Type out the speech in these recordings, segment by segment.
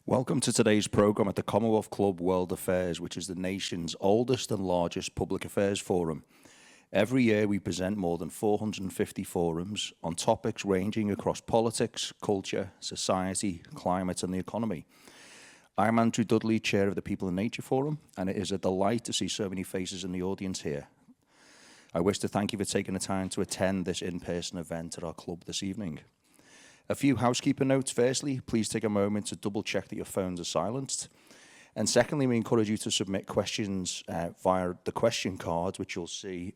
Welcome to today's programme at the Commonwealth Club World Affairs, which is the nation's oldest and largest public affairs forum. Every year we present more than 450 forums on topics ranging across politics, culture, society, climate and the economy. I'm Andrew Dudley, Chair of the People and Nature Forum, and it is a delight to see so many faces in the audience here. I wish to thank you for taking the time to attend this in-person event at our club this evening. A few housekeeping notes. Firstly, please take a moment to double check that your phones are silenced. And secondly, we encourage you to submit questions via the question card, which you'll see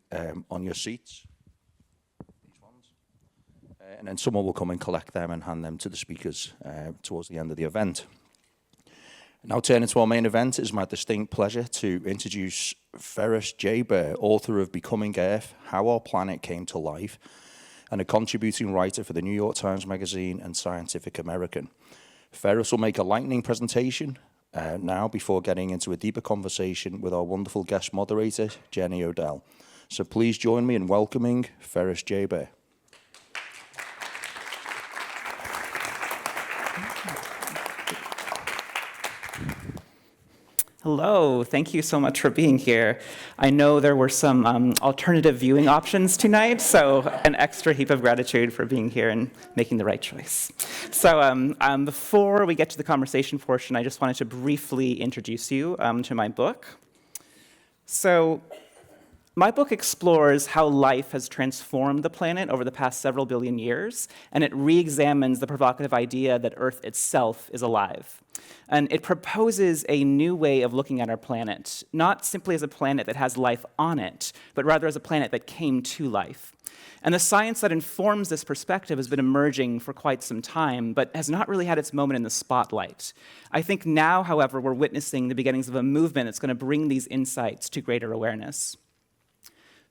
on your seats. These ones. And then someone will come and collect them and hand them to the speakers towards the end of the event. Now turning to our main event, it is my distinct pleasure to introduce Ferris Jayber, author of Becoming Earth, How Our Planet Came to Life, and a contributing writer for the New York Times Magazine and Scientific American. Ferris will make a lightning presentation now before getting into a deeper conversation with our wonderful guest moderator, Jenny Odell. So please join me in welcoming Ferris Jayber. Hello, thank you so much for being here. I know there were some alternative viewing options tonight, so an extra heap of gratitude for being here and making the right choice. So before we get to the conversation portion, I just wanted to briefly introduce you to my book. So my book explores how life has transformed the planet over the past several billion years, and it re-examines the provocative idea that Earth itself is alive. And it proposes a new way of looking at our planet, not simply as a planet that has life on it, but rather as a planet that came to life. And the science that informs this perspective has been emerging for quite some time, but has not really had its moment in the spotlight. I think now, however, we're witnessing the beginnings of a movement that's going to bring these insights to greater awareness.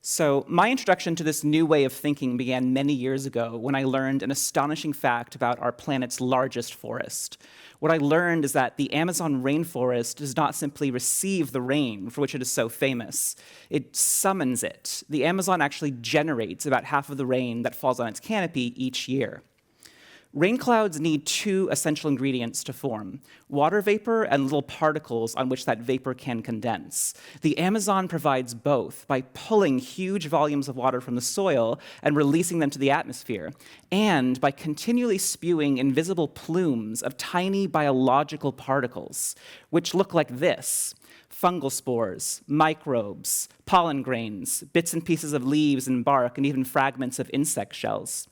So my introduction to this new way of thinking began many years ago when I learned an astonishing fact about our planet's largest forest. What I learned is that the Amazon rainforest does not simply receive the rain for which it is so famous. It summons it. The Amazon actually generates about half of the rain that falls on its canopy each year. Rain clouds need two essential ingredients to form: water vapor and little particles on which that vapor can condense. The Amazon provides both by pulling huge volumes of water from the soil and releasing them to the atmosphere, and by continually spewing invisible plumes of tiny biological particles, which look like this: fungal spores, microbes, pollen grains, bits and pieces of leaves and bark, and even fragments of insect shells.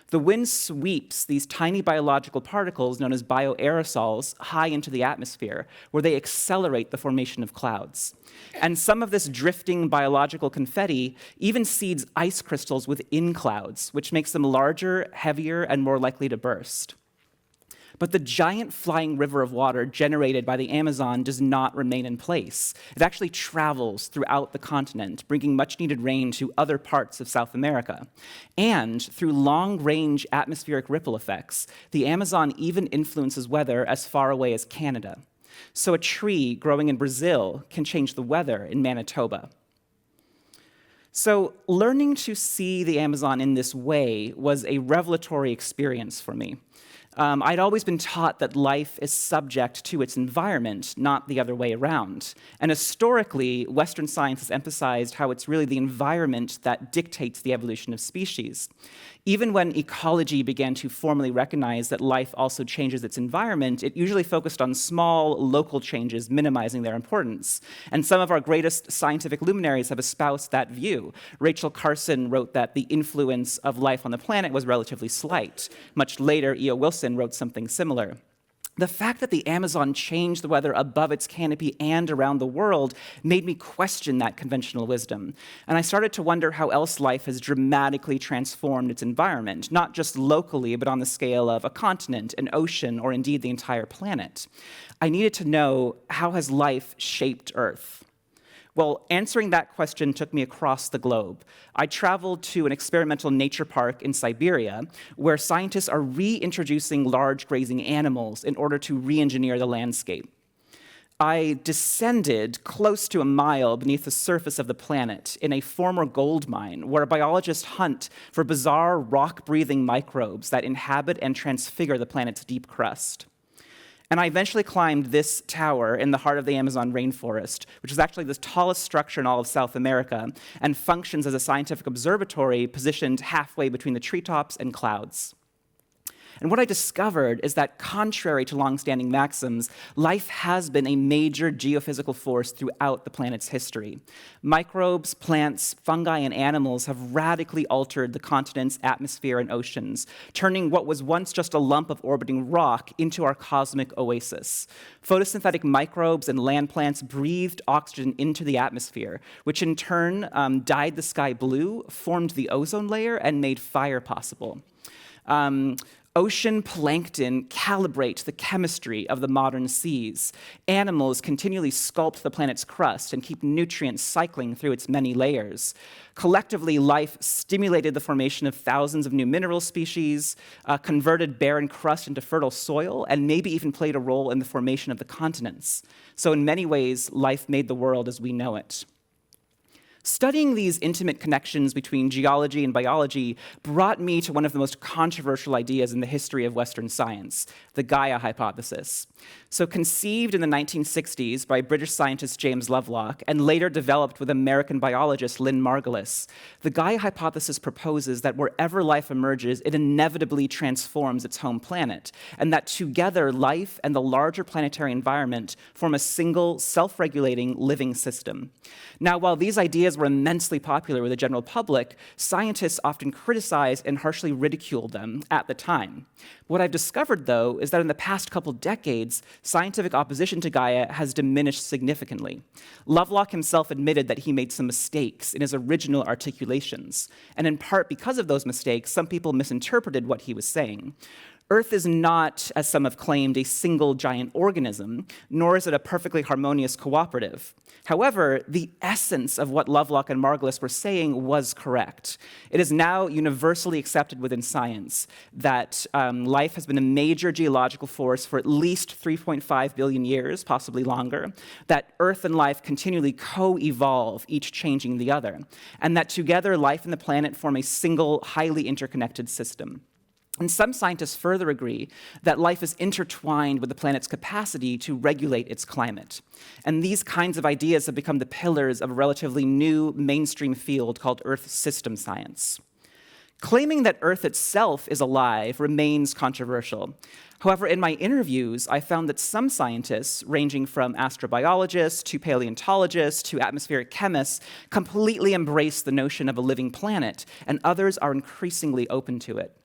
The wind sweeps these tiny biological particles, known as bioaerosols, high into the atmosphere, where they accelerate the formation of clouds. And some of this drifting biological confetti even seeds ice crystals within clouds, which makes them larger, heavier, and more likely to burst. But the giant flying river of water generated by the Amazon does not remain in place. It actually travels throughout the continent, bringing much-needed rain to other parts of South America. And through long-range atmospheric ripple effects, the Amazon even influences weather as far away as Canada. So a tree growing in Brazil can change the weather in Manitoba. So learning to see the Amazon in this way was a revelatory experience for me. I'd always been taught that life is subject to its environment, not the other way around. And historically, Western science has emphasized how it's really the environment that dictates the evolution of species. Even when ecology began to formally recognize that life also changes its environment, it usually focused on small, local changes, minimizing their importance. And some of our greatest scientific luminaries have espoused that view. Rachel Carson wrote that the influence of life on the planet was relatively slight. Much later, E.O. Wilson wrote something similar. The fact that the Amazon changed the weather above its canopy and around the world made me question that conventional wisdom. And I started to wonder how else life has dramatically transformed its environment, not just locally, but on the scale of a continent, an ocean, or indeed the entire planet. I needed to know, how has life shaped Earth? Well, answering that question took me across the globe. I traveled to an experimental nature park in Siberia, where scientists are reintroducing large grazing animals in order to re-engineer the landscape. I descended close to a mile beneath the surface of the planet in a former gold mine, where biologists hunt for bizarre rock-breathing microbes that inhabit and transfigure the planet's deep crust. And I eventually climbed this tower in the heart of the Amazon rainforest, which is actually the tallest structure in all of South America and functions as a scientific observatory positioned halfway between the treetops and clouds. And what I discovered is that, contrary to longstanding maxims, life has been a major geophysical force throughout the planet's history. Microbes, plants, fungi, and animals have radically altered the continent's atmosphere and oceans, turning what was once just a lump of orbiting rock into our cosmic oasis. Photosynthetic microbes and land plants breathed oxygen into the atmosphere, which in turn dyed the sky blue, formed the ozone layer, and made fire possible. Ocean plankton calibrate the chemistry of the modern seas. Animals continually sculpt the planet's crust and keep nutrients cycling through its many layers. Collectively, life stimulated the formation of thousands of new mineral species, converted barren crust into fertile soil, and maybe even played a role in the formation of the continents. So in many ways, life made the world as we know it. Studying these intimate connections between geology and biology brought me to one of the most controversial ideas in the history of Western science, the Gaia hypothesis. So conceived in the 1960s by British scientist James Lovelock and later developed with American biologist Lynn Margulis, the Gaia hypothesis proposes that wherever life emerges, it inevitably transforms its home planet, and that together life and the larger planetary environment form a single, self-regulating living system. Now, while these ideas were immensely popular with the general public, scientists often criticized and harshly ridiculed them at the time. What I've discovered, though, is that in the past couple decades, scientific opposition to Gaia has diminished significantly. Lovelock himself admitted that he made some mistakes in his original articulations, and in part because of those mistakes, some people misinterpreted what he was saying. Earth is not, as some have claimed, a single giant organism, nor is it a perfectly harmonious cooperative. However, the essence of what Lovelock and Margulis were saying was correct. It is now universally accepted within science that life has been a major geological force for at least 3.5 billion years, possibly longer, that Earth and life continually co-evolve, each changing the other, and that together life and the planet form a single, highly interconnected system. And some scientists further agree that life is intertwined with the planet's capacity to regulate its climate. And these kinds of ideas have become the pillars of a relatively new mainstream field called Earth system science. Claiming that Earth itself is alive remains controversial. However, in my interviews, I found that some scientists, ranging from astrobiologists to paleontologists to atmospheric chemists, completely embrace the notion of a living planet, and others are increasingly open to it.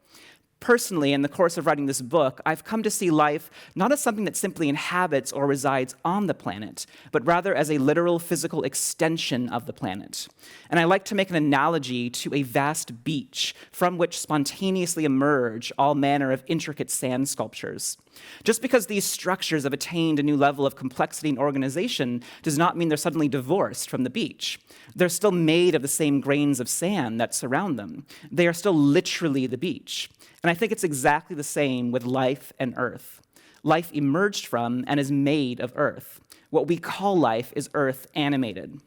Personally, in the course of writing this book, I've come to see life not as something that simply inhabits or resides on the planet, but rather as a literal physical extension of the planet. And I like to make an analogy to a vast beach from which spontaneously emerge all manner of intricate sand sculptures. Just because these structures have attained a new level of complexity and organization does not mean they're suddenly divorced from the beach. They're still made of the same grains of sand that surround them. They are still literally the beach. And I think it's exactly the same with life and Earth. Life emerged from and is made of Earth. What we call life is Earth animated.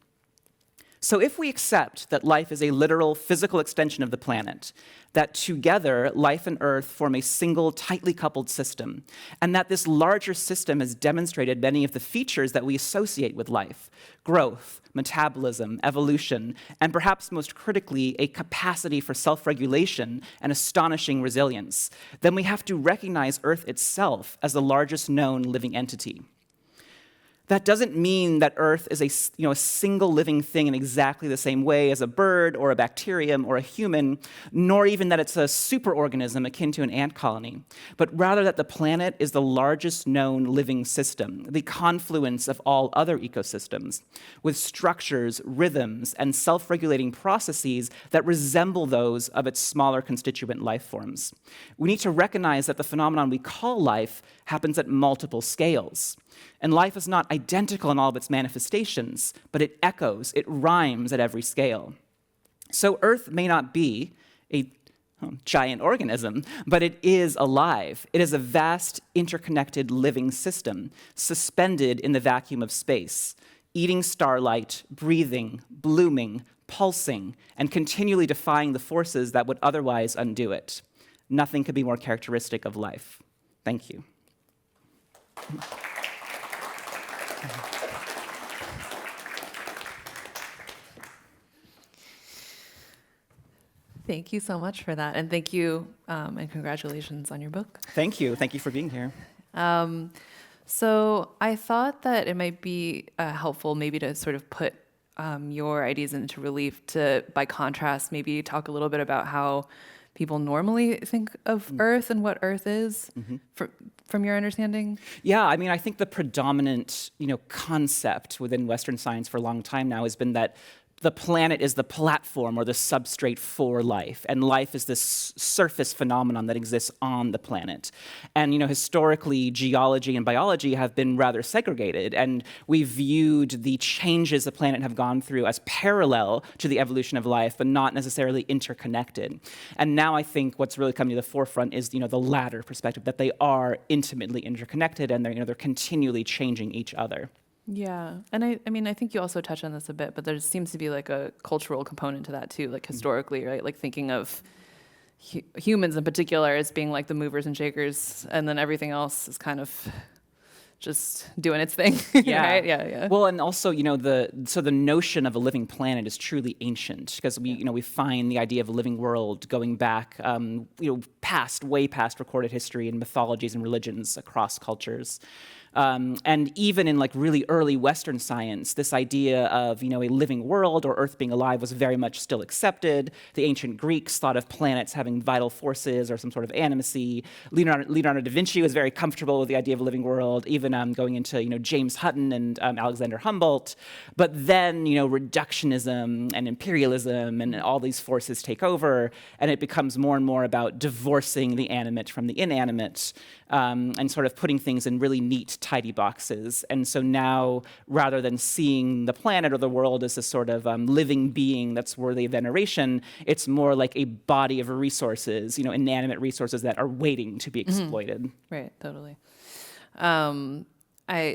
So if we accept that life is a literal physical extension of the planet, that together life and Earth form a single tightly coupled system, and that this larger system has demonstrated many of the features that we associate with life: growth, metabolism, evolution, and perhaps most critically, a capacity for self-regulation and astonishing resilience, then we have to recognize Earth itself as the largest known living entity. That doesn't mean that Earth is a single living thing in exactly the same way as a bird or a bacterium or a human, nor even that it's a superorganism akin to an ant colony, but rather that the planet is the largest known living system, the confluence of all other ecosystems, with structures, rhythms, and self-regulating processes that resemble those of its smaller constituent life forms. We need to recognize that the phenomenon we call life happens at multiple scales. And life is not identical in all of its manifestations, but it echoes, it rhymes at every scale. So Earth may not be a giant organism, but it is alive. It is a vast, interconnected living system, suspended in the vacuum of space, eating starlight, breathing, blooming, pulsing, and continually defying the forces that would otherwise undo it. Nothing could be more characteristic of life. Thank you. Thank you so much for that. And thank you, and congratulations on your book. Thank you. Thank you for being here. So I thought that it might be helpful maybe to sort of put your ideas into relief to, by contrast, maybe talk a little bit about how people normally think of Earth and what Earth is from your understanding. Yeah, I mean, I think the predominant, concept within Western science for a long time now has been that the planet is the platform or the substrate for life, and life is this surface phenomenon that exists on the planet. And historically, geology and biology have been rather segregated, and we viewed the changes the planet have gone through as parallel to the evolution of life, but not necessarily interconnected. And now I think what's really coming to the forefront is the latter perspective, that they are intimately interconnected, and they're continually changing each other. Yeah, and I mean, I think you also touch on this a bit, but there seems to be like a cultural component to that too, like historically, right? Like thinking of humans in particular as being like the movers and shakers, and then everything else is kind of just doing its thing, Yeah. right? Yeah. Well, and also, the notion of a living planet is truly ancient, because we find the idea of a living world going back, way past recorded history and mythologies and religions across cultures. And even in really early Western science, this idea of a living world or Earth being alive was very much still accepted. The ancient Greeks thought of planets having vital forces or some sort of animacy. Leonardo da Vinci was very comfortable with the idea of a living world, even going into James Hutton and Alexander Humboldt. But then reductionism and imperialism and all these forces take over, and it becomes more and more about divorcing the animate from the inanimate, and sort of putting things in really neat, tidy boxes. And so now, rather than seeing the planet or the world as a sort of living being that's worthy of veneration, it's more like a body of resources, inanimate resources that are waiting to be exploited. Right, totally.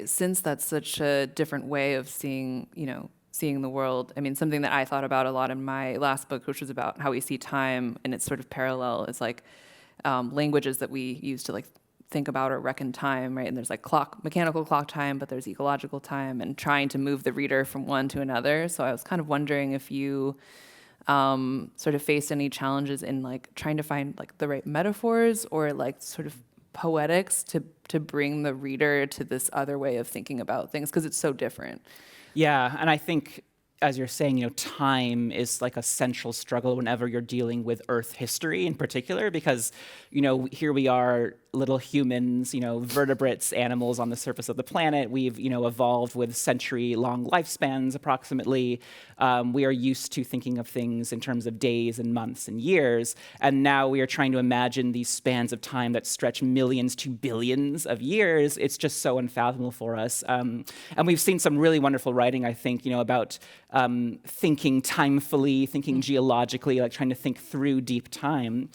Since that's such a different way of seeing the world, I mean, something that I thought about a lot in my last book, which was about how we see time, and it's sort of parallel, is like languages that we use to think about or reckon time, right? And there's mechanical clock time, but there's ecological time, and trying to move the reader from one to another. So I was kind of wondering if you sort of faced any challenges in trying to find the right metaphors or sort of poetics to bring the reader to this other way of thinking about things, because it's so different. Yeah, and I think, as you're saying, time is like a central struggle whenever you're dealing with Earth history in particular, because, here we are, little humans, vertebrates, animals on the surface of the planet. We've, evolved with century-long lifespans, approximately. We are used to thinking of things in terms of days and months and years, and now we are trying to imagine these spans of time that stretch millions to billions of years. It's just so unfathomable for us. And we've seen some really wonderful writing, I think, about thinking timefully, thinking geologically, trying to think through deep time.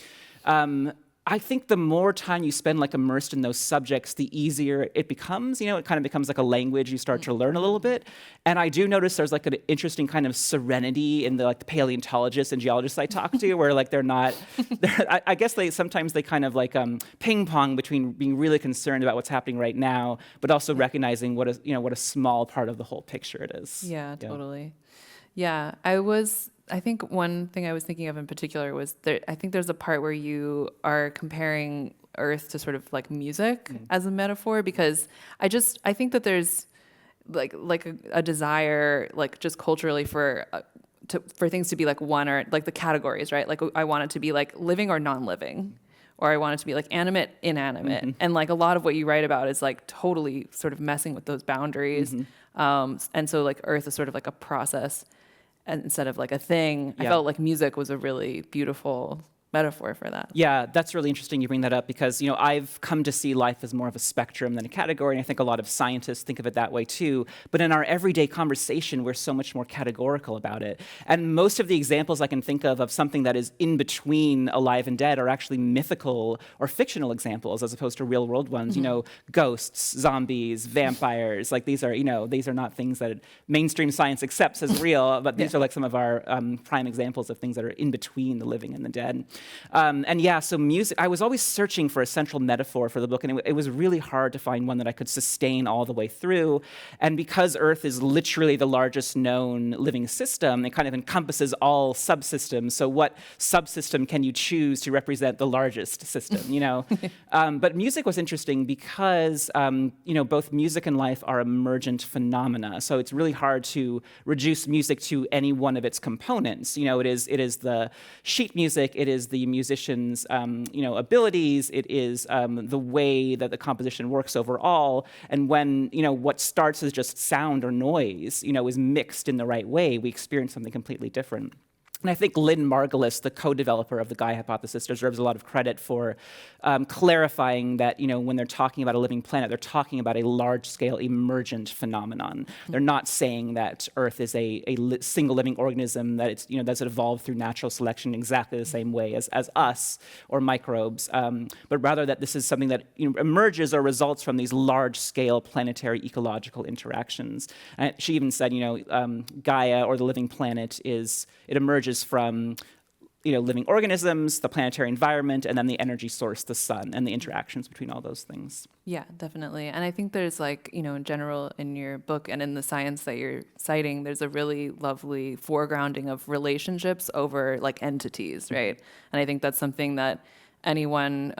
I think the more time you spend immersed in those subjects, the easier it becomes. It kind of becomes like a language you start to learn a little bit. And I do notice there's an interesting kind of serenity in the paleontologists and geologists I talk to, where they're not. I guess sometimes they kind of ping pong between being really concerned about what's happening right now, but also recognizing what a small part of the whole picture it is. Yeah, totally. Yeah, I think one thing I was thinking of in particular was I think there's a part where you are comparing Earth to sort of music as a metaphor, because I think that there's a desire just culturally for things to be one, or the categories, right? I want it to be living or non-living, or I want it to be animate, inanimate. And a lot of what you write about is totally sort of messing with those boundaries. And so Earth is sort of a process instead of a thing. Yeah. I felt music was a really beautiful metaphor for that. Yeah, that's really interesting you bring that up, because, I've come to see life as more of a spectrum than a category, and I think a lot of scientists think of it that way too. But in our everyday conversation, we're so much more categorical about it. And most of the examples I can think of something that is in between alive and dead are actually mythical or fictional examples as opposed to real world ones. Ghosts, zombies, vampires, these are not things that mainstream science accepts as real, but these are some of our prime examples of things that are in between the living and the dead. And yeah, so music, I was always searching for a central metaphor for the book, and it was really hard to find one that I could sustain all the way through. And because Earth is literally the largest known living system, it kind of encompasses all subsystems. So what subsystem can you choose to represent the largest system, you know? But music was interesting because, you know, both music and life are emergent phenomena. So it's really hard to reduce music to any one of its components. You know, it is the sheet music, it is the musician's, you know, abilities, it is the way that the composition works overall. And when, you know, what starts as just sound or noise, you know, is mixed in the right way, we experience something completely different. And I think Lynn Margulis, the co-developer of the Gaia hypothesis, deserves a lot of credit for clarifying that, you know, when they're talking about a living planet, they're talking about a large-scale emergent phenomenon. They're not saying that Earth is a single living organism, that it's, you know, that's evolved through natural selection exactly the same way as us or microbes, but rather that this is something that, you know, emerges or results from these large-scale planetary ecological interactions. And she even said, you know, Gaia, or the living planet, it emerges from, you know, living organisms, the planetary environment, and then the energy source, the sun, and the interactions between all those things. Yeah, definitely. And I think there's, like, you know, in general in your book and in the science that you're citing, there's a really lovely foregrounding of relationships over, like, entities, right? And I think that's something that anyone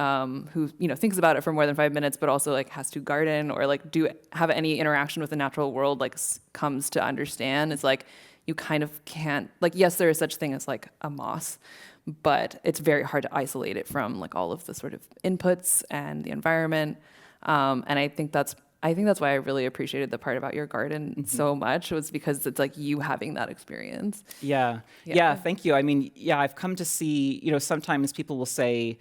who, you know, thinks about it for more than 5 minutes, but also, like, has to garden or, like, have any interaction with the natural world, like, comes to understand. It's like, you kind of can't, like, yes, there is such thing as, like, a moss, but it's very hard to isolate it from, like, all of the sort of inputs and the environment. And I think that's why I really appreciated the part about your garden so much, was because it's like you having that experience. Yeah, thank you. I mean, yeah, I've come to see, you know, sometimes people will say,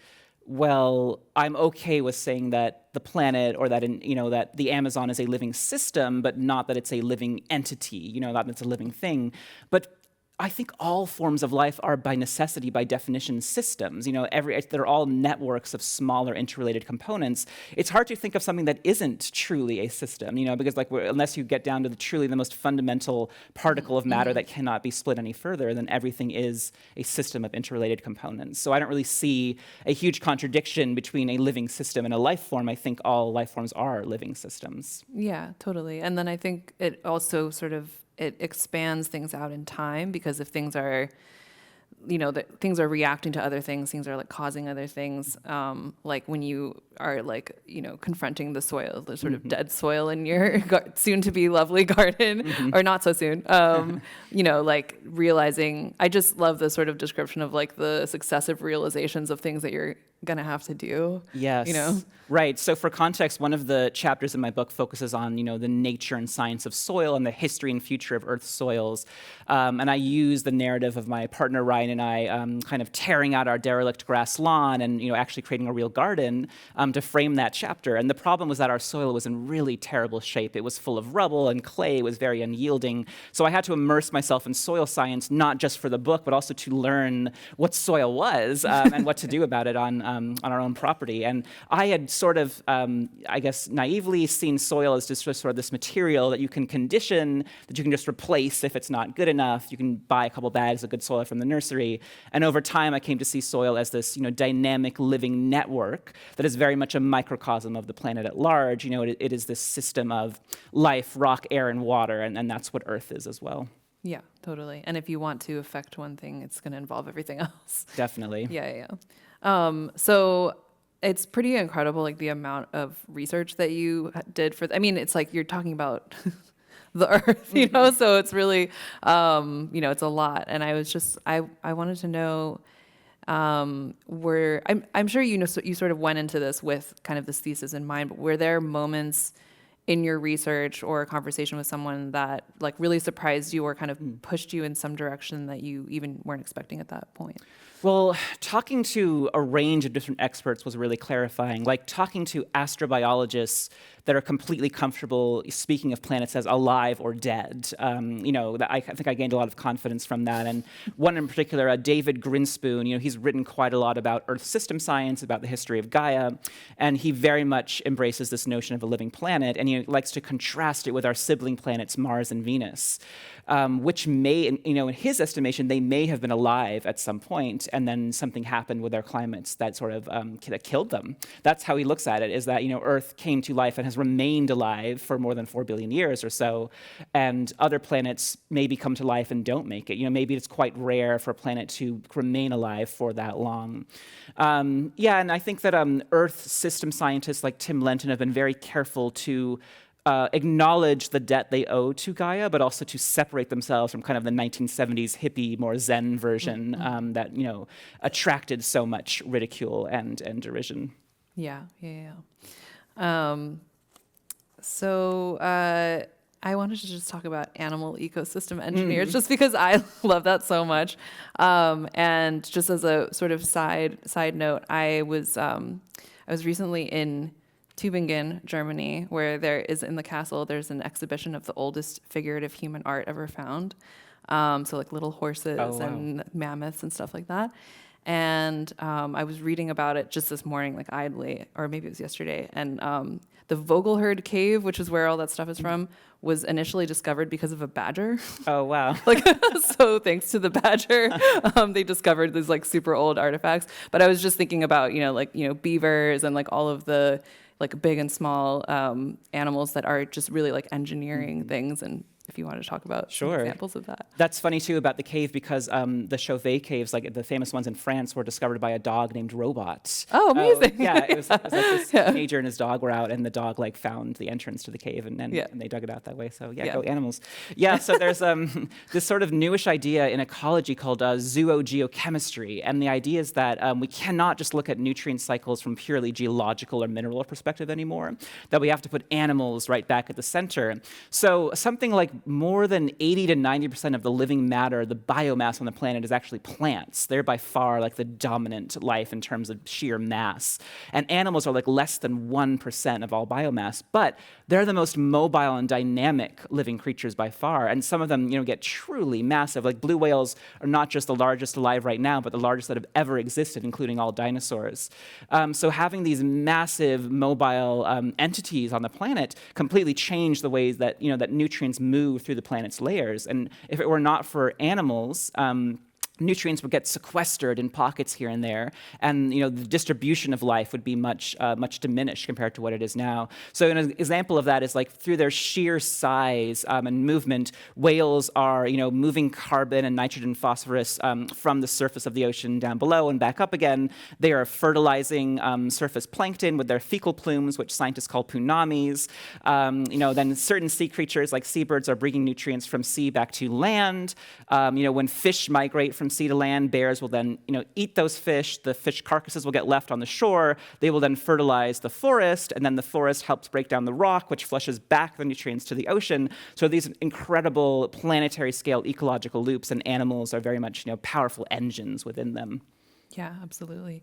well, I'm okay with saying that the planet, or that, you know, that the Amazon is a living system, but not that it's a living entity, you know, not that it's a living thing. But I think all forms of life are by necessity, by definition, systems. You know, they're all networks of smaller interrelated components. It's hard to think of something that isn't truly a system, you know, because, like, unless you get down to truly the most fundamental particle of matter that cannot be split any further, then everything is a system of interrelated components. So I don't really see a huge contradiction between a living system and a life form. I think all life forms are living systems. Yeah, totally. And then I think it also sort of, it expands things out in time, because if things are, you know, things are reacting to other things are, like, causing other things. Like when you are, like, you know, confronting the soil, the sort of dead soil in your soon to be lovely garden, or not so soon, you know, like, realizing, I just love the sort of description of, like, the successive realizations of things that you're gonna have to do. Yes. You know? Right. So for context, one of the chapters in my book focuses on, you know, the nature and science of soil and the history and future of Earth's soils. And I use the narrative of my partner Ryan and I kind of tearing out our derelict grass lawn and, you know, actually creating a real garden to frame that chapter. And the problem was that our soil was in really terrible shape. It was full of rubble and clay. It was very unyielding. So I had to immerse myself in soil science, not just for the book, but also to learn what soil was and what to do about it on our own property. And I had sort of, I guess, naively seen soil as just sort of this material that you can condition, that you can just replace if it's not good enough. You can buy a couple bags of good soil from the nursery. And over time, I came to see soil as this, you know, dynamic living network that is very much a microcosm of the planet at large. You know, it is this system of life, rock, air, and water, and that's what Earth is as well. Yeah, totally. And if you want to affect one thing, it's going to involve everything else. Definitely. Yeah. So it's pretty incredible, like, the amount of research that you did for, I mean, it's like you're talking about the Earth, you know, so it's really, you know, it's a lot. And I was just, I wanted to know, I'm sure, you know, so you sort of went into this with kind of this thesis in mind, but were there moments in your research or a conversation with someone that, like, really surprised you or kind of pushed you in some direction that you even weren't expecting at that point? Well, talking to a range of different experts was really clarifying. Like talking to astrobiologists that are completely comfortable speaking of planets as alive or dead. You know, I think I gained a lot of confidence from that. And one in particular, David Grinspoon, you know, he's written quite a lot about Earth system science, about the history of Gaia, and he very much embraces this notion of a living planet, and he likes to contrast it with our sibling planets, Mars and Venus, which may, you know, in his estimation, they may have been alive at some point. and then something happened with their climates that sort of that killed them. That's how he looks at it, is that, Earth came to life and has remained alive for more than 4 billion years or so, and other planets maybe come to life and don't make it. Maybe it's quite rare for a planet to remain alive for that long. And I think that Earth system scientists like Tim Lenton have been very careful to acknowledge the debt they owe to Gaia, but also to separate themselves from kind of the 1970s hippie, more Zen version that attracted so much ridicule and derision. Yeah. So I wanted to just talk about animal ecosystem engineers, just because I love that so much. And just as a sort of side note, I was recently in Tübingen, Germany, where there is, in the castle, there's an exhibition of the oldest figurative human art ever found. So like little horses and mammoths and stuff like that. And I was reading about it just this morning, like idly, or maybe it was yesterday. And the Vogelherd Cave, which is where all that stuff is from, was initially discovered because of a badger. Oh, wow. So thanks to the badger, they discovered these like super old artifacts. But I was just thinking about, beavers and like all of the like big and small animals that are just really like engineering things. And if you want to talk about some examples of that. That's funny too about the cave, because the Chauvet caves, like the famous ones in France, were discovered by a dog named Robot. Oh, amazing. It was like this teenager and his dog were out, and the dog like found the entrance to the cave, and they dug it out that way. So go animals. So there's this sort of newish idea in ecology called zoogeochemistry, and the idea is that we cannot just look at nutrient cycles from purely geological or mineral perspective anymore, that we have to put animals right back at the center. So something like more than 80 to 90% of the living matter, the biomass on the planet, is actually plants. They're by far like the dominant life in terms of sheer mass. And animals are like less than 1% of all biomass, but they're the most mobile and dynamic living creatures by far. And some of them, get truly massive. Like blue whales are not just the largest alive right now, but the largest that have ever existed, including all dinosaurs. So having these massive mobile entities on the planet completely change the ways that, that nutrients move through the planet's layers. And if it were not for animals, nutrients would get sequestered in pockets here and there, and the distribution of life would be much diminished compared to what it is now. So an example of that is like through their sheer size and movement, whales are moving carbon and nitrogen, phosphorus from the surface of the ocean down below and back up again. They are fertilizing surface plankton with their fecal plumes, which scientists call punamis. Then certain sea creatures like seabirds are bringing nutrients from sea back to land. When fish migrate from sea to land, bears will then, eat those fish. The fish carcasses will get left on the shore. They will then fertilize the forest, and then the forest helps break down the rock, which flushes back the nutrients to the ocean. So these incredible planetary scale ecological loops, and animals are very much, powerful engines within them. Yeah, absolutely.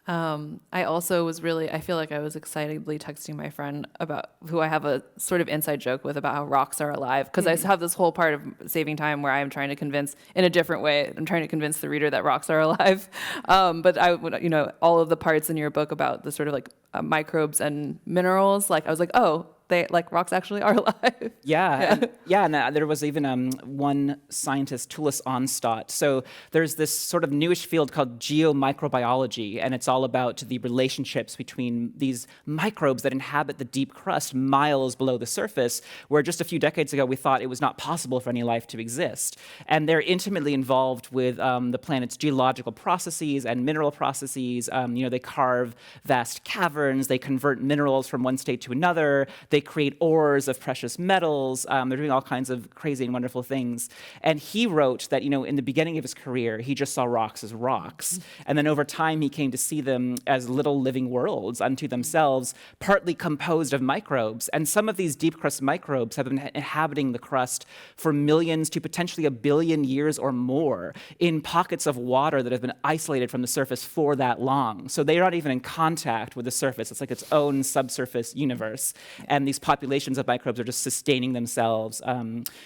I also was I feel like I was excitedly texting my friend about, who I have a sort of inside joke with, about how rocks are alive. Because I have this whole part of Saving Time where I'm trying to convince, in a different way, I'm trying to convince the reader that rocks are alive. But I would, all of the parts in your book about the sort of like microbes and minerals, like I was like, oh, they like rocks actually are alive. And there was even one scientist, Tulis Onstadt. So there's this sort of newish field called geomicrobiology, and it's all about the relationships between these microbes that inhabit the deep crust miles below the surface, where just a few decades ago we thought it was not possible for any life to exist. And they're intimately involved with the planet's geological processes and mineral processes. They carve vast caverns, they convert minerals from one state to another, they create ores of precious metals. They're doing all kinds of crazy and wonderful things. And he wrote that, in the beginning of his career, he just saw rocks as rocks. And then over time, he came to see them as little living worlds unto themselves, partly composed of microbes. And some of these deep crust microbes have been inhabiting the crust for millions to potentially 1 billion years or more in pockets of water that have been isolated from the surface for that long. So they're not even in contact with the surface. It's like its own subsurface universe. And these populations of microbes are just sustaining themselves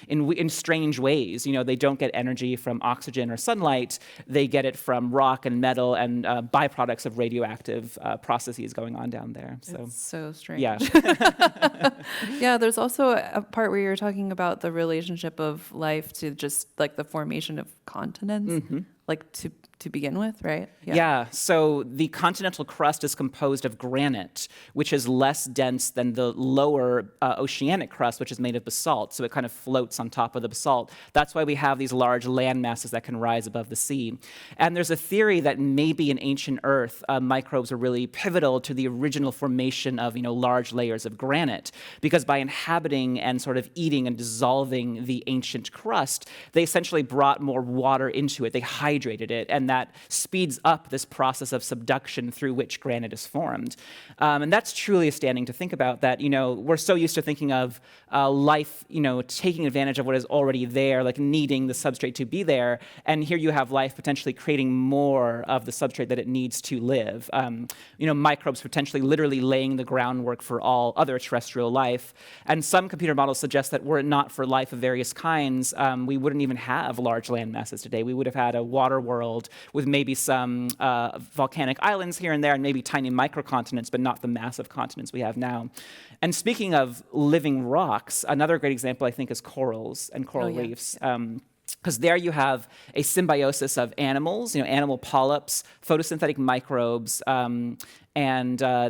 in strange ways. They don't get energy from oxygen or sunlight. They get it from rock and metal and byproducts of radioactive processes going on down there. So It's so strange. Yeah. Yeah, there's also a part where you're talking about the relationship of life to just like the formation of continents. like to begin with, right? Yeah, so the continental crust is composed of granite, which is less dense than the lower oceanic crust, which is made of basalt. So it kind of floats on top of the basalt. That's why we have these large land masses that can rise above the sea. And there's a theory that maybe in ancient Earth, microbes are really pivotal to the original formation of large layers of granite, because by inhabiting and sort of eating and dissolving the ancient crust, they essentially brought more water into it. They hydrated it, and that speeds up this process of subduction through which granite is formed. And that's truly astounding to think about, that, we're so used to thinking of life, taking advantage of what is already there, like needing the substrate to be there. And here you have life potentially creating more of the substrate that it needs to live. Microbes potentially literally laying the groundwork for all other terrestrial life. And some computer models suggest that were it not for life of various kinds, we wouldn't even have large land masses today. We would have had a water world with maybe some volcanic islands here and there, and maybe tiny microcontinents, but not the massive continents we have now. And speaking of living rocks, another great example, I think, is corals and coral reefs. Because there you have a symbiosis of animals, animal polyps, photosynthetic microbes, and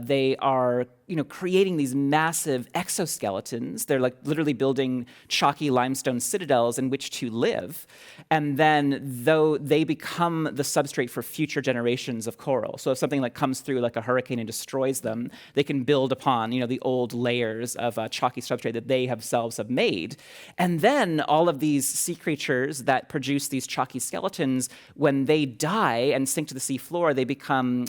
they are creating these massive exoskeletons. They're like literally building chalky limestone citadels in which to live. And then though they become the substrate for future generations of coral. So if something like comes through like a hurricane and destroys them, they can build upon the old layers of chalky substrate that they themselves have made. And then all of these sea creatures that produce these chalky skeletons, when they die and sink to the sea floor, they become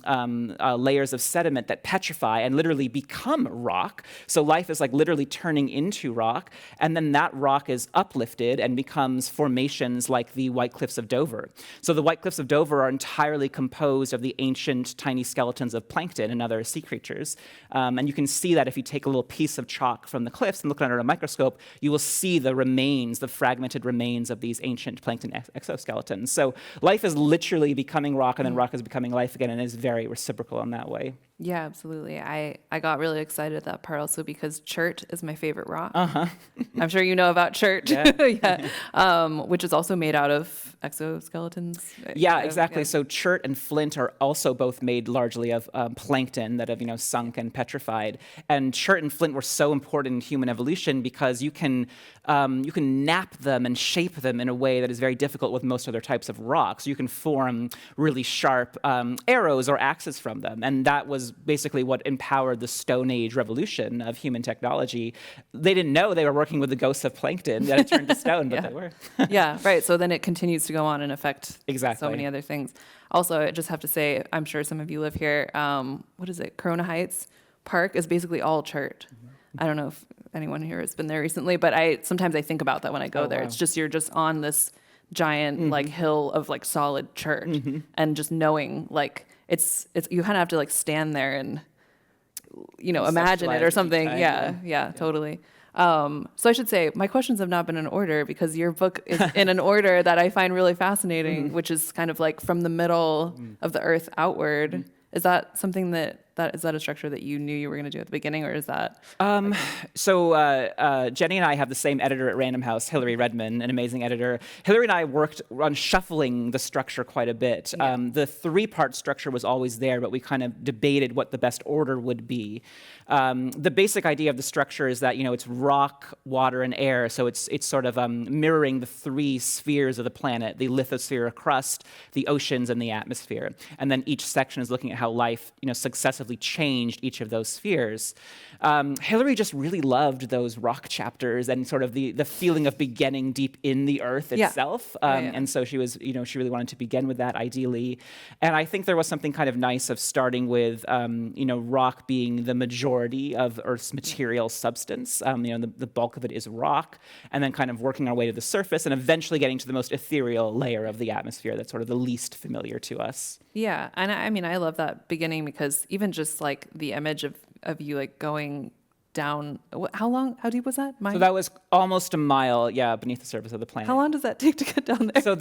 layers of sediment that petrify and literally become rock. So life is like literally turning into rock, and then that rock is uplifted and becomes formations like the White Cliffs of Dover. So the White Cliffs of Dover are entirely composed of the ancient tiny skeletons of plankton and other sea creatures. And you can see that if you take a little piece of chalk from the cliffs and look under a microscope, you will see the remains, the fragmented remains of these ancient plankton exoskeletons. So life is literally becoming rock, and then rock is becoming life again, and is very reciprocal in that way. Yeah, absolutely. I got really excited at that part also because chert is my favorite rock. I'm sure you know about chert. Which is also made out of exoskeletons. Yeah, exactly. So chert and flint are also both made largely of plankton that have sunk and petrified. And chert and flint were so important in human evolution because you can nap them and shape them in a way that is very difficult with most other types of rocks. You can form really sharp arrows or axes from them, and that was basically what empowered the Stone Age revolution of human technology. They didn't know they were working with the ghosts of plankton that had turned to stone, but they were. Yeah, right. So then it continues to go on and affect Exactly. so many other things. Also, I just have to say, I'm sure some of you live here. What is it? Corona Heights Park is basically all chert. I don't know if anyone here has been there recently, but sometimes I think about that when I go there. Wow. It's just you're just on this giant like hill of like solid chert, and just knowing like it's you kind of have to like stand there and imagine it or something. Yeah, totally. So I should say my questions have not been in order because your book is in an order that I find really fascinating, which is kind of like from the middle of the earth outward. Is that something is that a structure that you knew you were going to do at the beginning, or is that? So Jenny and I have the same editor at Random House, Hillary Redman, an amazing editor. Hillary and I worked on shuffling the structure quite a bit. Yeah. The three-part structure was always there, but we kind of debated what the best order would be. The basic idea of the structure is that it's rock, water, and air. So it's sort of mirroring the three spheres of the planet: the lithosphere, crust, the oceans, and the atmosphere. And then each section is looking at how life successively changed each of those spheres. Hillary just really loved those rock chapters and sort of the feeling of beginning deep in the earth itself. And so she was, she really wanted to begin with that ideally. And I think there was something kind of nice of starting with, rock being the majority of Earth's material substance. The bulk of it is rock, and then kind of working our way to the surface and eventually getting to the most ethereal layer of the atmosphere that's sort of the least familiar to us. Yeah, and I mean, I love that beginning because even just like the image of you like going down. How deep was that? So that was almost a mile, beneath the surface of the planet. How long does that take to get down there? So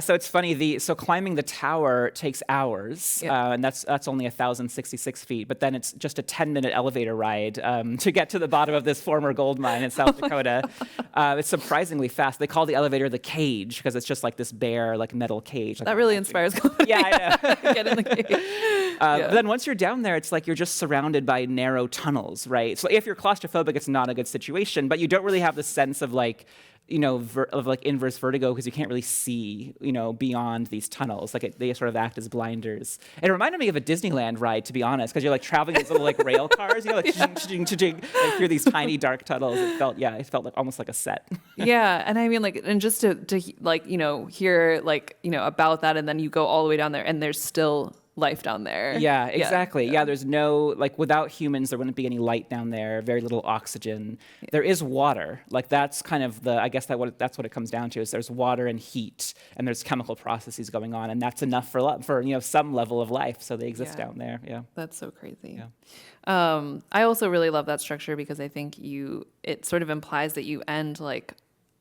so it's funny. So climbing the tower takes hours, and that's only 1,066 feet. But then it's just a 10-minute elevator ride to get to the bottom of this former gold mine in South Dakota. It's surprisingly fast. They call the elevator the cage because it's just like this bare, like metal cage. That really inspires confidence. Yeah, I know. Get in the cage. But then once you're down there, it's like you're just surrounded by narrow tunnels, right? So if you're claustrophobic, it's not a good situation, but you don't really have the sense of like, inverse vertigo because you can't really see, beyond these tunnels. Like they sort of act as blinders. It reminded me of a Disneyland ride, to be honest, because you're like traveling these little like rail cars, like through these tiny dark tunnels. It felt like almost like a set. Yeah, and I mean and just to like hear like about that, and then you go all the way down there, and there's still life down there. Yeah, exactly. Yeah, there's no, like, without humans, there wouldn't be any light down there, very little oxygen. Yeah. There is water. Like, that's kind of that's what it comes down to, is there's water and heat, and there's chemical processes going on, and that's enough for some level of life, so they exist down there. Yeah. That's so crazy. Yeah. I also really love that structure because I think it sort of implies that you end, like,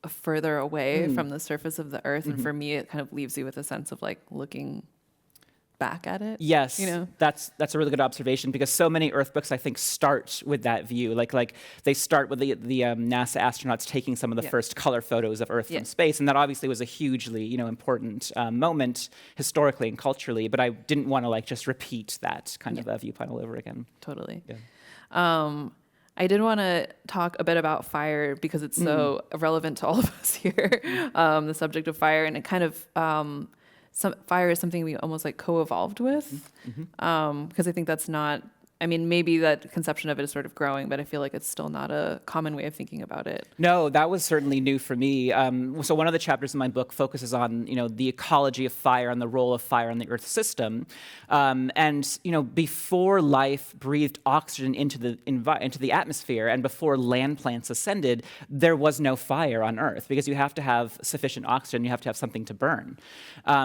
further away from the surface of the earth, and for me, it kind of leaves you with a sense of, like, looking back at it. Yes, that's a really good observation because so many Earth books I think start with that view. Like they start with the NASA astronauts taking some of the first color photos of Earth from space, and that obviously was a hugely important moment historically and culturally. But I didn't want to like just repeat that kind of a viewpoint all over again. Totally. Yeah. I did want to talk a bit about fire because it's so relevant to all of us here. The subject of fire, and it kind of. Fire is something we almost like co-evolved with, because I think that's not. I mean, maybe that conception of it is sort of growing, but I feel like it's still not a common way of thinking about it. No, that was certainly new for me. So one of the chapters in my book focuses on, the ecology of fire and the role of fire in the Earth system. And before life breathed oxygen into the atmosphere, and before land plants ascended, there was no fire on Earth because you have to have sufficient oxygen. You have to have something to burn.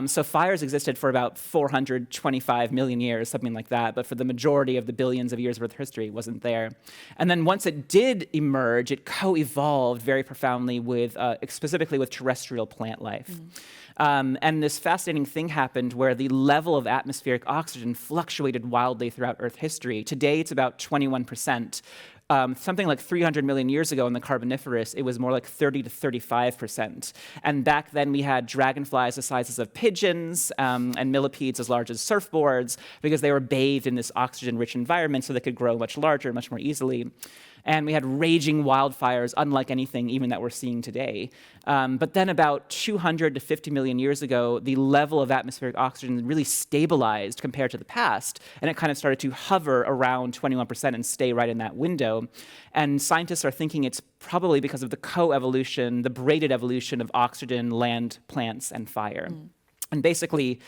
So fires existed for about 425 million years, something like that. But for the majority of the billions of years worth of history, it wasn't there. And then once it did emerge, it co-evolved very profoundly with, specifically with terrestrial plant life. And this fascinating thing happened where the level of atmospheric oxygen fluctuated wildly throughout Earth history. Today, it's about 21%. Something like 300 million years ago in the Carboniferous, it was more like 30 to 35%. And back then we had dragonflies the sizes of pigeons and millipedes as large as surfboards because they were bathed in this oxygen-rich environment so they could grow much larger, much more easily. And we had raging wildfires, unlike anything even that we're seeing today. But then about 200 to 50 million years ago, the level of atmospheric oxygen really stabilized compared to the past, and it kind of started to hover around 21% and stay right in that window. And scientists are thinking it's probably because of the co-evolution, the braided evolution of oxygen, land, plants, and fire. And basically,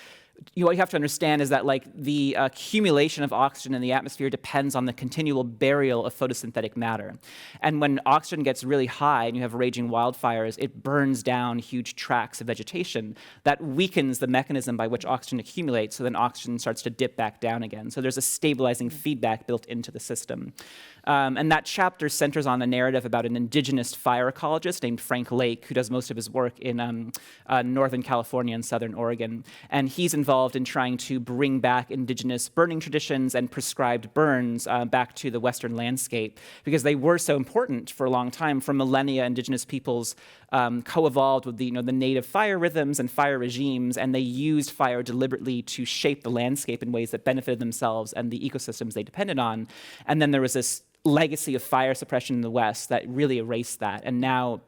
what you have to understand is that like the accumulation of oxygen in the atmosphere depends on the continual burial of photosynthetic matter. And when oxygen gets really high and you have raging wildfires, it burns down huge tracts of vegetation. That weakens the mechanism by which oxygen accumulates, so then oxygen starts to dip back down again. So there's a stabilizing feedback built into the system. And that chapter centers on a narrative about an indigenous fire ecologist named Frank Lake, who does most of his work in Northern California and Southern Oregon. And he's involved in trying to bring back indigenous burning traditions and prescribed burns back to the Western landscape, because they were so important for a long time. For millennia, indigenous peoples co-evolved with the native fire rhythms and fire regimes, and they used fire deliberately to shape the landscape in ways that benefited themselves and the ecosystems they depended on. And then there was this legacy of fire suppression in the West that really erased that. And now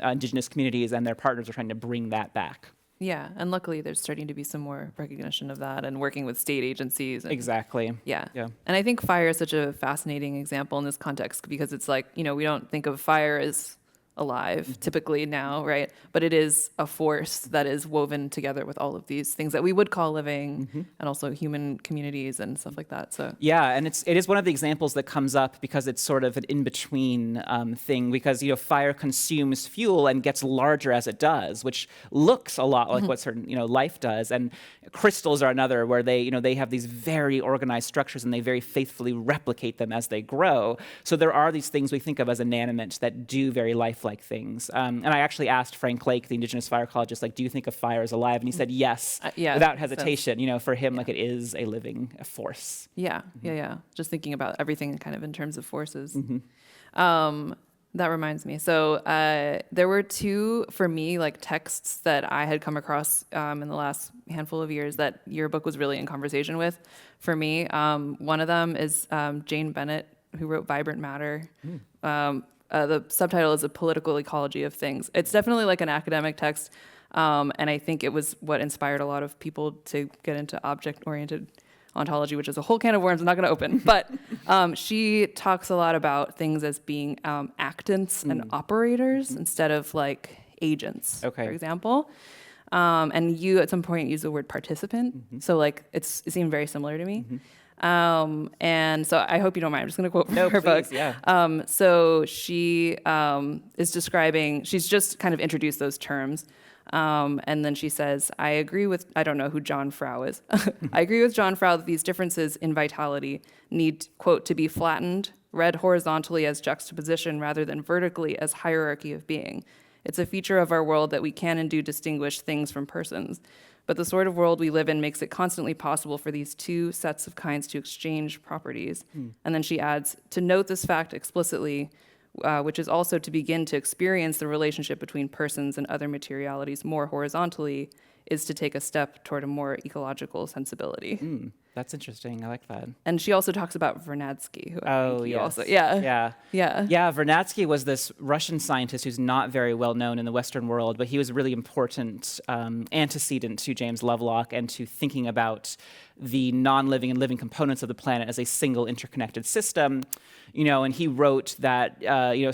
indigenous communities and their partners are trying to bring that back. Yeah, and luckily there's starting to be some more recognition of that and working with state agencies. And, exactly. Yeah. And I think fire is such a fascinating example in this context because it's like, we don't think of fire as alive typically now, right? But it is a force that is woven together with all of these things that we would call living, and also human communities and stuff like that. So Yeah, and it is one of the examples that comes up because it's sort of an in-between thing, because fire consumes fuel and gets larger as it does, which looks a lot like what certain life does. And crystals are another, where they have these very organized structures and they very faithfully replicate them as they grow. So there are these things we think of as inanimate that do very lifelike things. And I actually asked Frank Lake, the indigenous fire ecologist, like, do you think of fire as alive? And he said yes, yeah, without makes sense. hesitation. For him, like, it is a living force. yeah. Just thinking about everything kind of in terms of forces. That reminds me. So there were two, for me, like texts that I had come across in the last handful of years that your book was really in conversation with for me. One of them is Jane Bennett, who wrote Vibrant Matter. The subtitle is A Political Ecology of Things. It's definitely like an academic text, and I think it was what inspired a lot of people to get into object-oriented ontology, which is a whole can of worms I'm not going to open. But she talks a lot about things as being actants and operators instead of like agents, for example. And you at some point use the word participant. So like it seemed very similar to me. And so I hope you don't mind. I'm just going to quote from her book. Yeah. So she is describing, she's just kind of introduced those terms. And then she says, I agree with, I don't know who John Frau is. I agree with John Frau that these differences in vitality need, quote, to be flattened, read horizontally as juxtaposition rather than vertically as hierarchy of being. It's a feature of our world that we can and do distinguish things from persons. But the sort of world we live in makes it constantly possible for these two sets of kinds to exchange properties. And then she adds, to note this fact explicitly, which is also to begin to experience the relationship between persons and other materialities more horizontally, is to take a step toward a more ecological sensibility. That's interesting. I like that. And she also talks about Vernadsky, who I think you yes. also, Yeah, Vernadsky was this Russian scientist who's not very well known in the Western world, but he was a really important antecedent to James Lovelock and to thinking about the non-living and living components of the planet as a single interconnected system. And he wrote that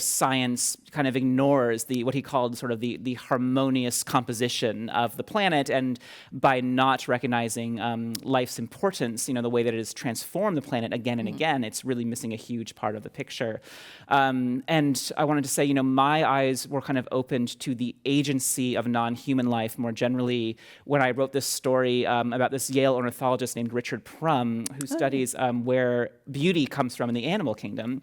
science kind of ignores what he called sort of the harmonious composition of the planet, and by not recognizing life's importance, the way that it has transformed the planet again and again, it's really missing a huge part of the picture. And I wanted to say, my eyes were kind of opened to the agency of non-human life more generally when I wrote this story about this Yale ornithologist named Richard Prum, who studies where beauty comes from in the animal kingdom.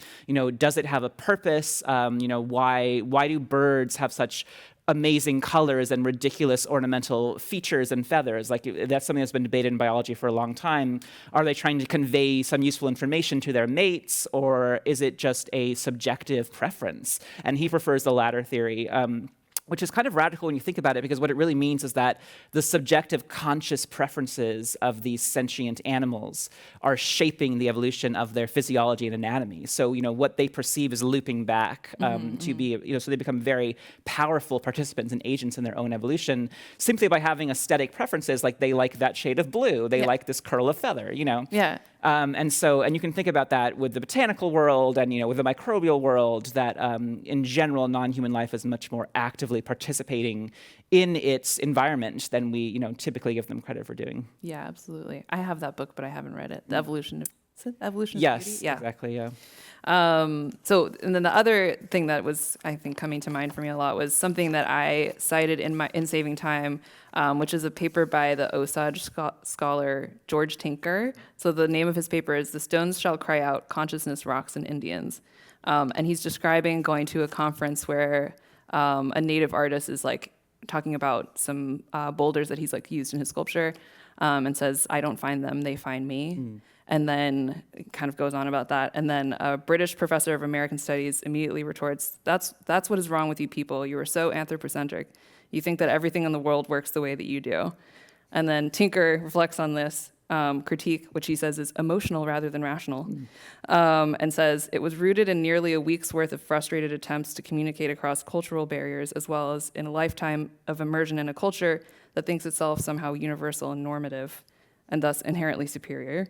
Does it have a purpose? Why do birds have such amazing colors and ridiculous ornamental features and feathers? Like, that's something that's been debated in biology for a long time. Are they trying to convey some useful information to their mates, or is it just a subjective preference? And he prefers the latter theory. Which is kind of radical when you think about it, because what it really means is that the subjective conscious preferences of these sentient animals are shaping the evolution of their physiology and anatomy. So, what they perceive is looping back to be, so they become very powerful participants and agents in their own evolution simply by having aesthetic preferences, like they like that shade of blue, they like this curl of feather, Yeah. And you can think about that with the botanical world and, with the microbial world, that in general, non-human life is much more actively participating in its environment than we, typically give them credit for doing. Yeah, absolutely. I have that book, but I haven't read it. The Evolution of, is it Evolution of Yes, Beauty? Yeah. exactly, yeah. So, and then the other thing that was, I think, coming to mind for me a lot was something that I cited in Saving Time, which is a paper by the Osage scholar George Tinker. So the name of his paper is "The Stones Shall Cry Out: Consciousness, Rocks, and Indians," and he's describing going to a conference where a native artist is like talking about some boulders that he's like used in his sculpture, and says, "I don't find them; they find me." And then it kind of goes on about that. And then a British professor of American Studies immediately retorts, that's what is wrong with you people. You are so anthropocentric. You think that everything in the world works the way that you do. And then Tinker reflects on this critique, which he says is emotional rather than rational, and says, it was rooted in nearly a week's worth of frustrated attempts to communicate across cultural barriers, as well as in a lifetime of immersion in a culture that thinks itself somehow universal and normative. and thus inherently superior.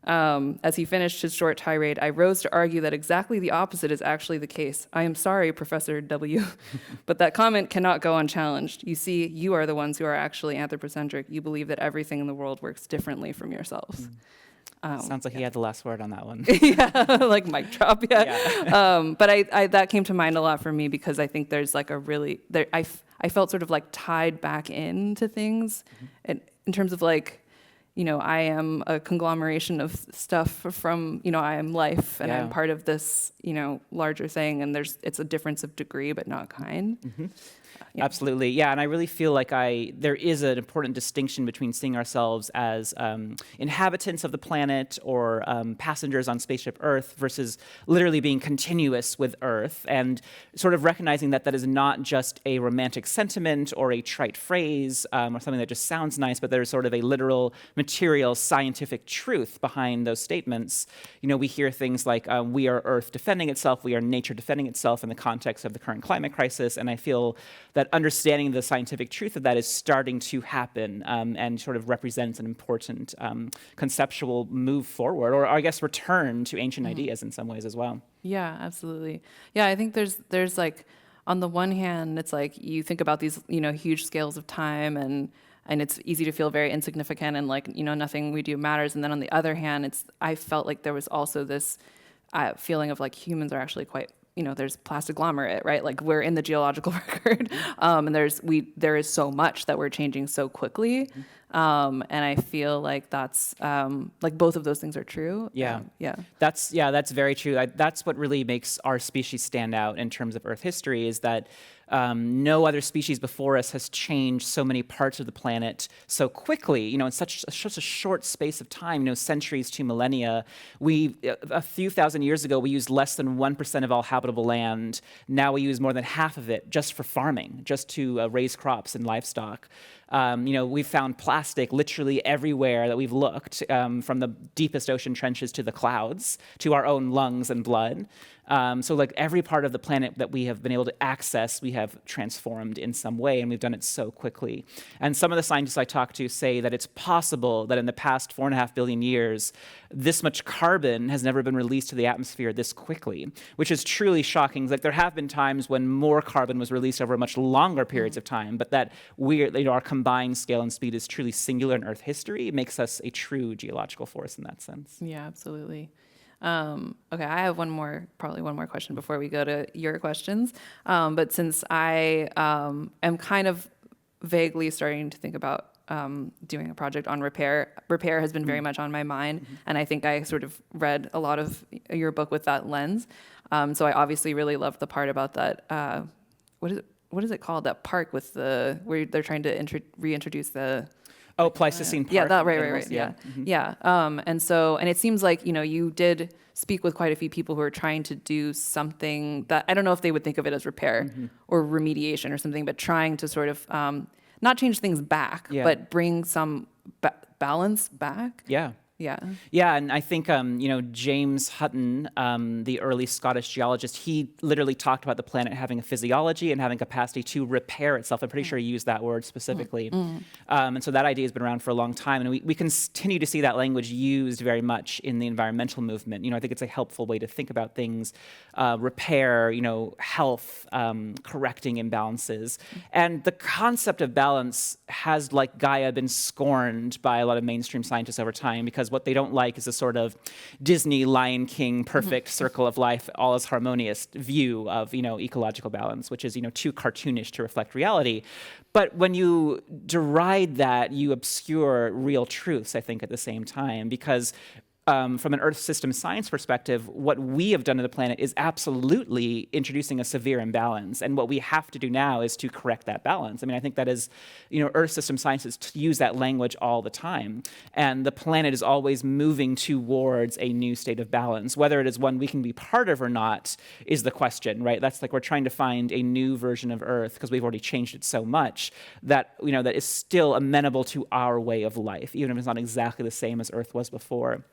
As he finished his short tirade, I rose to argue that exactly the opposite is actually the case. I am sorry, Professor W., but that comment cannot go unchallenged. You see, you are the ones who are actually anthropocentric. You believe that everything in the world works differently from yourselves. Sounds like he had the last word on that one. Yeah, like mic drop. Yeah. Yeah. But I that came to mind a lot for me because I think there's like a really I felt sort of like tied back into things, in terms of like, I am a conglomeration of stuff from, I am life, and I'm part of this, larger thing, and it's a difference of degree but not kind. Yeah. Absolutely, yeah, and I really feel like there is an important distinction between seeing ourselves as inhabitants of the planet or passengers on spaceship Earth versus literally being continuous with Earth, and sort of recognizing that is not just a romantic sentiment or a trite phrase or something that just sounds nice, but there's sort of a literal, material, scientific truth behind those statements. We hear things like, we are Earth defending itself, we are nature defending itself in the context of the current climate crisis, and I feel that understanding the scientific truth of that is starting to happen and sort of represents an important conceptual move forward, or I guess return to ancient ideas in some ways as well. Yeah, absolutely. Yeah, I think there's like, on the one hand, it's like you think about these, huge scales of time, and it's easy to feel very insignificant and like, nothing we do matters. And then on the other hand, I felt like there was also this feeling of like humans are actually quite, there's plastiglomerate, right? Like we're in the geological record, and there is so much that we're changing so quickly, and I feel like that's like both of those things are true. Yeah, That's that's very true. That's what really makes our species stand out in terms of Earth history, is that no other species before us has changed so many parts of the planet so quickly, in such a short space of time, centuries to millennia. A few thousand years ago, we used less than 1% of all habitable land. Now we use more than half of it just for farming, just to raise crops and livestock. We've found plastic literally everywhere that we've looked, from the deepest ocean trenches to the clouds, to our own lungs and blood. So like every part of the planet that we have been able to access, we have transformed in some way, and we've done it so quickly. And some of the scientists I talk to say that it's possible that in the past 4.5 billion years, this much carbon has never been released to the atmosphere this quickly, which is truly shocking. Like there have been times when more carbon was released over much longer periods of time, but that our combined scale and speed is truly singular in Earth history. It makes us a true geological force in that sense. Yeah, absolutely. Okay, I have probably one more question before we go to your questions. But since I am kind of vaguely starting to think about doing a project on repair has been very much on my mind, and I think I sort of read a lot of your book with that lens. So I obviously really loved the part about that. What is it called? That park with where they're trying to reintroduce the. Oh, Pleistocene Park. Yeah, right. Yeah. Yeah. And it seems like, you did speak with quite a few people who are trying to do something that, I don't know if they would think of it as repair or remediation or something, but trying to sort of not change things back, but bring some balance back. Yeah. Yeah. Yeah, and I think, James Hutton, the early Scottish geologist, he literally talked about the planet having a physiology and having capacity to repair itself. I'm pretty sure he used that word specifically. And so that idea has been around for a long time, and we continue to see that language used very much in the environmental movement. I think it's a helpful way to think about things, repair, health, correcting imbalances. And the concept of balance has, like Gaia, been scorned by a lot of mainstream scientists over time, because what they don't like is a sort of Disney Lion King perfect circle of life, all is harmonious view of ecological balance, which is too cartoonish to reflect reality. But when you deride that, you obscure real truths, I think, at the same time, because from an Earth system science perspective, what we have done to the planet is absolutely introducing a severe imbalance. And what we have to do now is to correct that balance. I mean, I think that is, Earth system scientists use that language all the time. And the planet is always moving towards a new state of balance. Whether it is one we can be part of or not is the question, right? That's like we're trying to find a new version of Earth because we've already changed it so much that, that is still amenable to our way of life, even if it's not exactly the same as Earth was before.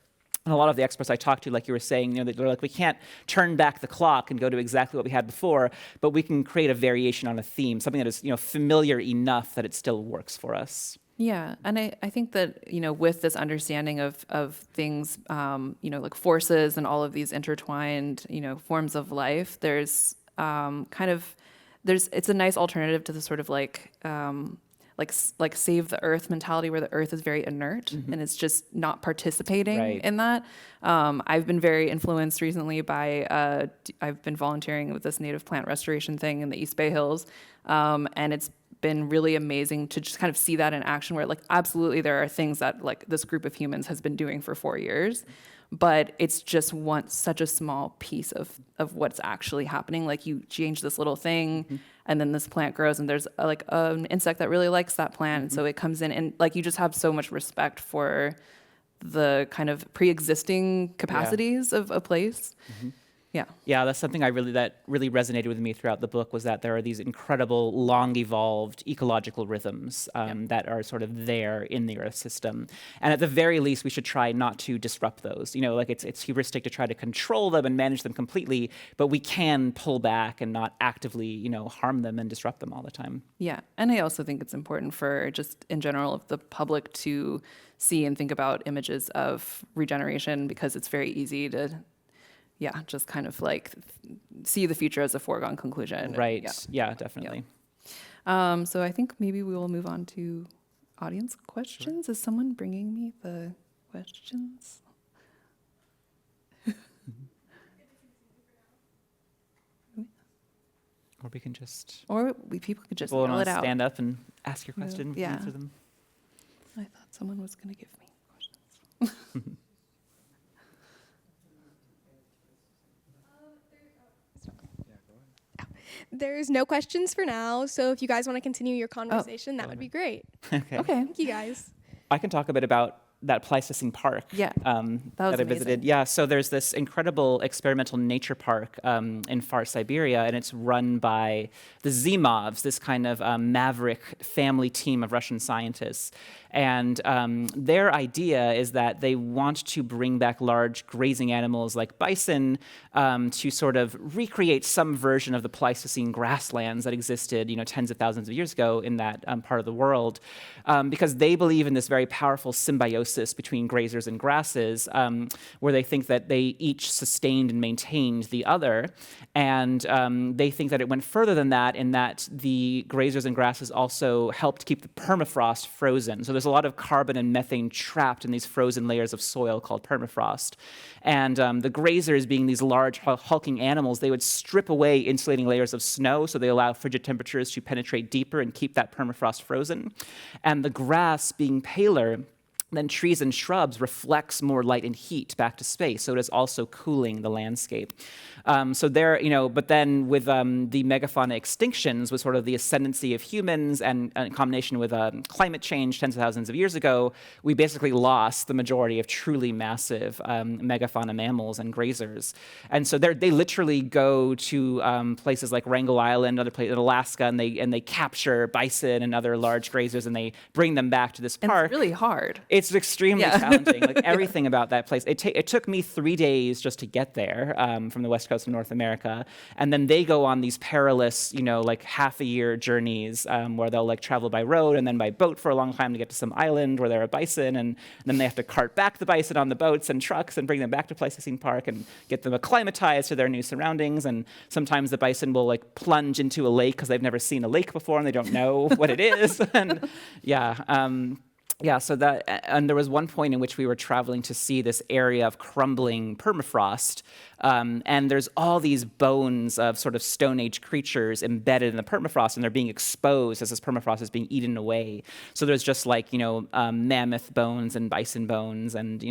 And a lot of the experts I talked to, like you were saying, they're like, we can't turn back the clock and go to exactly what we had before, but we can create a variation on a theme, something that is, familiar enough that it still works for us. Yeah, and I think that, with this understanding of things, like forces and all of these intertwined, forms of life, there's it's a nice alternative to the sort of like save the earth mentality where the earth is very inert and it's just not participating Right. in that. I've been very influenced recently by, I've been volunteering with this native plant restoration thing in the East Bay Hills. And it's been really amazing to just kind of see that in action where like absolutely there are things that like this group of humans has been doing for 4 years, but it's just such a small piece of what's actually happening. Like you change this little thing and then this plant grows and there's like an insect that really likes that plant. And so it comes in and like you just have so much respect for the kind of pre-existing capacities of a place. Yeah. Yeah, that's something that really resonated with me throughout the book was that there are these incredible, long-evolved ecological rhythms that are sort of there in the Earth system. And at the very least, we should try not to disrupt those. Like it's heuristic to try to control them and manage them completely, but we can pull back and not actively, harm them and disrupt them all the time. Yeah, and I also think it's important for just in general of the public to see and think about images of regeneration because it's very easy to just kind of like see the future as a foregone conclusion. Right. Yeah, definitely. So I think maybe we will move on to audience questions. Sure. Is someone bringing me the questions? Or we can just... people could just People yell it out. stand up and ask your question. We can Yeah. answer them. I thought someone was going to give me questions. There's no questions for now, so if you guys want to continue your conversation, that would be great. Okay. Thank you guys. I can talk a bit about that Pleistocene park Yeah, that was I visited. amazing. Yeah, so there's this incredible experimental nature park in far Siberia, and it's run by the Zimovs, this kind of maverick family team of Russian scientists. And their idea is that they want to bring back large grazing animals like bison to sort of recreate some version of the Pleistocene grasslands that existed, tens of thousands of years ago in that part of the world, because they believe in this very powerful symbiosis between grazers and grasses, where they think that they each sustained and maintained the other. And they think that it went further than that in that the grazers and grasses also helped keep the permafrost frozen. So there's a lot of carbon and methane trapped in these frozen layers of soil called permafrost. And the grazers, being these large hulking animals, they would strip away insulating layers of snow, so they allow frigid temperatures to penetrate deeper and keep that permafrost frozen. And the grass, being paler than trees and shrubs, reflects more light and heat back to space, so it is also cooling the landscape. So there, but then with the megafauna extinctions, with sort of the ascendancy of humans and in combination with climate change tens of thousands of years ago, we basically lost the majority of truly massive megafauna mammals and grazers. And so they literally go to places like Wrangel Island, other places in Alaska, and they capture bison and other large grazers, and they bring them back to this And park. it's really hard. It's extremely challenging. Like everything about that place. It took me 3 days just to get there from the west coast of North America, and then they go on these perilous, like half a year journeys where they'll like travel by road and then by boat for a long time to get to some island where there are bison, and then they have to cart back the bison on the boats and trucks and bring them back to Pleistocene Park and get them acclimatized to their new surroundings. And sometimes the bison will like plunge into a lake because they've never seen a lake before and they don't know what it is. And so and there was one point in which we were traveling to see this area of crumbling permafrost, and there's all these bones of sort of Stone Age creatures embedded in the permafrost, and they're being exposed as this permafrost is being eaten away. So there's just like, mammoth bones and bison bones and,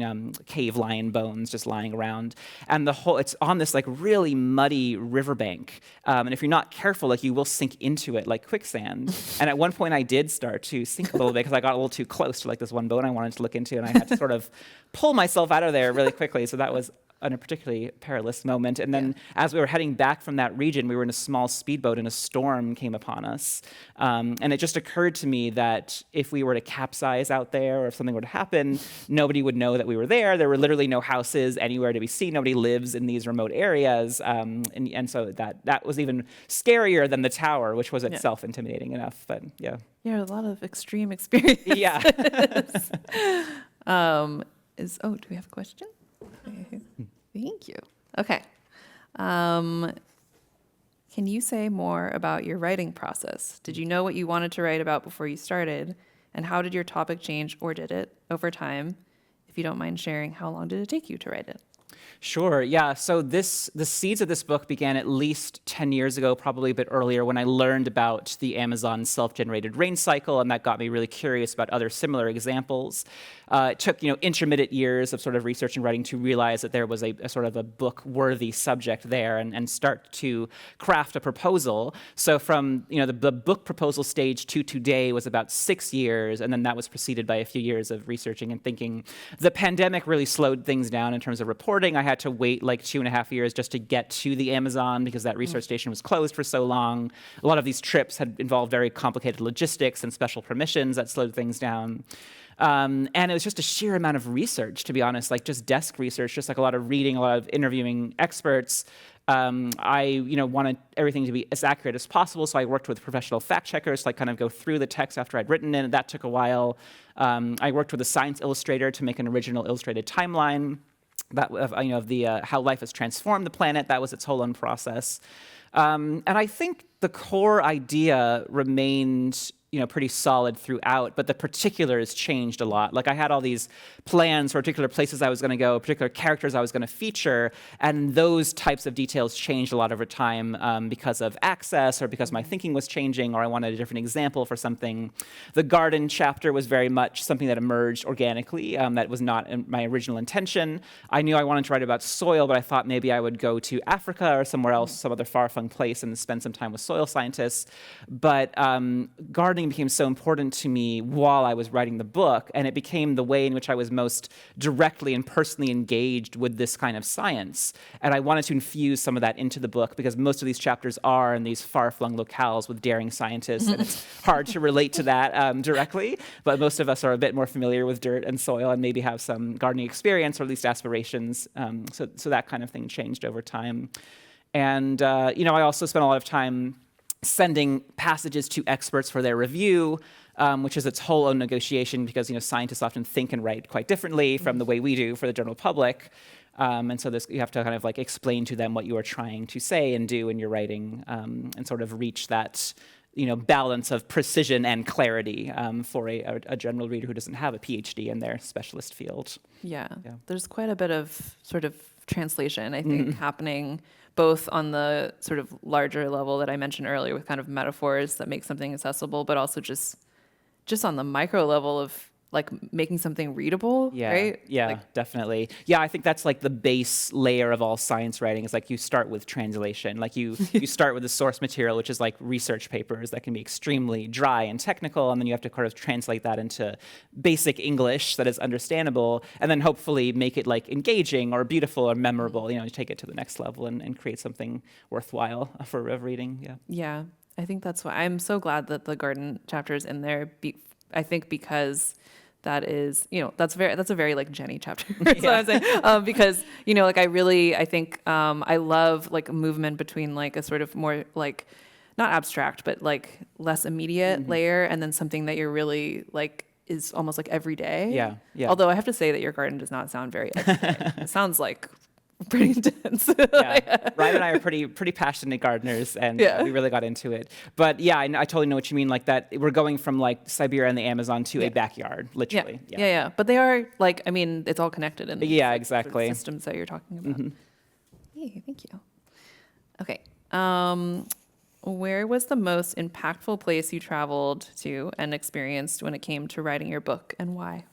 cave lion bones just lying around. And it's on this like really muddy riverbank. And if you're not careful, like you will sink into it like quicksand. And at one point I did start to sink a little bit because I got a little too close to like this one bone I wanted to look into, and I had to sort of pull myself out of there really quickly. So that was in a particularly perilous moment. And then as we were heading back from that region, we were in a small speedboat and a storm came upon us. And it just occurred to me that if we were to capsize out there or if something were to happen, nobody would know that we were there. There were literally no houses anywhere to be seen. Nobody lives in these remote areas. And so that was even scarier than the tower, which was itself intimidating enough. But yeah. Yeah, a lot of extreme experience. Yeah. Do we have a question? Thank you. Okay. Can you say more about your writing process? Did you know what you wanted to write about before you started? And how did your topic change, or did it, over time? If you don't mind sharing, how long did it take you to write it? Sure, yeah. So the seeds of this book began at least 10 years ago, probably a bit earlier, when I learned about the Amazon self-generated rain cycle, and that got me really curious about other similar examples. It took, intermittent years of sort of research and writing to realize that there was a sort of a book-worthy subject there and start to craft a proposal. So from, the book proposal stage to today was about 6 years, and then that was preceded by a few years of researching and thinking. The pandemic really slowed things down in terms of reporting. I had to wait like 2.5 years just to get to the Amazon because that research station was closed for so long. A lot of these trips had involved very complicated logistics and special permissions that slowed things down. And it was just a sheer amount of research, to be honest, like just desk research, just like a lot of reading, a lot of interviewing experts. I wanted everything to be as accurate as possible, so I worked with professional fact checkers to kind of go through the text after I'd written it. That took a while. I worked with a science illustrator to make an original illustrated timeline that of the how life has transformed the planet. That was its whole own process. And I think the core idea remained pretty solid throughout, but the particulars changed a lot. Like I had all these plans for particular places I was going to go, particular characters I was going to feature, and those types of details changed a lot over time because of access or because my thinking was changing or I wanted a different example for something. The garden chapter was very much something that emerged organically. That was not my original intention. I knew I wanted to write about soil, but I thought maybe I would go to Africa or somewhere else, some other far-flung place, and spend some time with soil scientists. But gardening became so important to me while I was writing the book, and it became the way in which I was most directly and personally engaged with this kind of science. And I wanted to infuse some of that into the book because most of these chapters are in these far-flung locales with daring scientists, and it's hard to relate to that directly, but most of us are a bit more familiar with dirt and soil and maybe have some gardening experience or at least aspirations. So that kind of thing changed over time. And, I also spent a lot of time sending passages to experts for their review, which is its whole own negotiation because scientists often think and write quite differently from the way we do for the general public. And so you have to kind of like explain to them what you are trying to say and do in your writing and sort of reach that balance of precision and clarity for a general reader who doesn't have a PhD in their specialist field. Yeah. There's quite a bit of sort of translation, I think, happening both on the sort of larger level that I mentioned earlier with kind of metaphors that make something accessible, but also just on the micro level of like making something readable, right? Yeah, definitely. Yeah, I think that's like the base layer of all science writing is like you start with translation. Like you start with the source material, which is like research papers that can be extremely dry and technical, and then you have to kind of translate that into basic English that is understandable, and then hopefully make it like engaging or beautiful or memorable, take it to the next level and create something worthwhile for reading, Yeah, I think that's why I'm so glad that the garden chapter is in there. I think because that is, that's a very like Jenny chapter. That's what I'm saying. Because, I think I love like a movement between like a sort of more like, not abstract, but like less immediate layer and then something that you're really like is almost like every day. Yeah. Although I have to say that your garden does not sound very everyday. It sounds like pretty intense. Yeah. Ryan and I are pretty passionate gardeners, and we really got into it. But yeah, I totally know what you mean. Like that, we're going from like Siberia and the Amazon to a backyard, literally. Yeah. But they are like, I mean, it's all connected in these, exactly. sort of systems that you're talking about. Hey, thank you. Okay. Where was the most impactful place you traveled to and experienced when it came to writing your book, and why?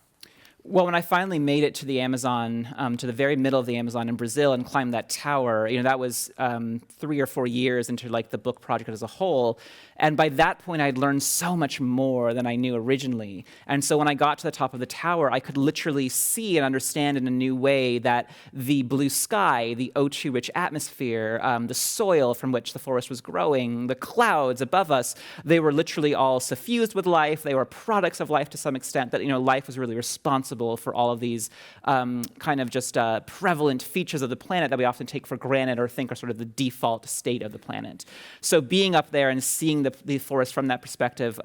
Well, when I finally made it to the Amazon, to the very middle of the Amazon in Brazil and climbed that tower, that was 3 or 4 years into like the book project as a whole. And by that point, I'd learned so much more than I knew originally. And so when I got to the top of the tower, I could literally see and understand in a new way that the blue sky, the O2-rich atmosphere, the soil from which the forest was growing, the clouds above us, they were literally all suffused with life. They were products of life to some extent, that life was really responsible for all of these kind of just prevalent features of the planet that we often take for granted or think are sort of the default state of the planet. So being up there and seeing the forest from that perspective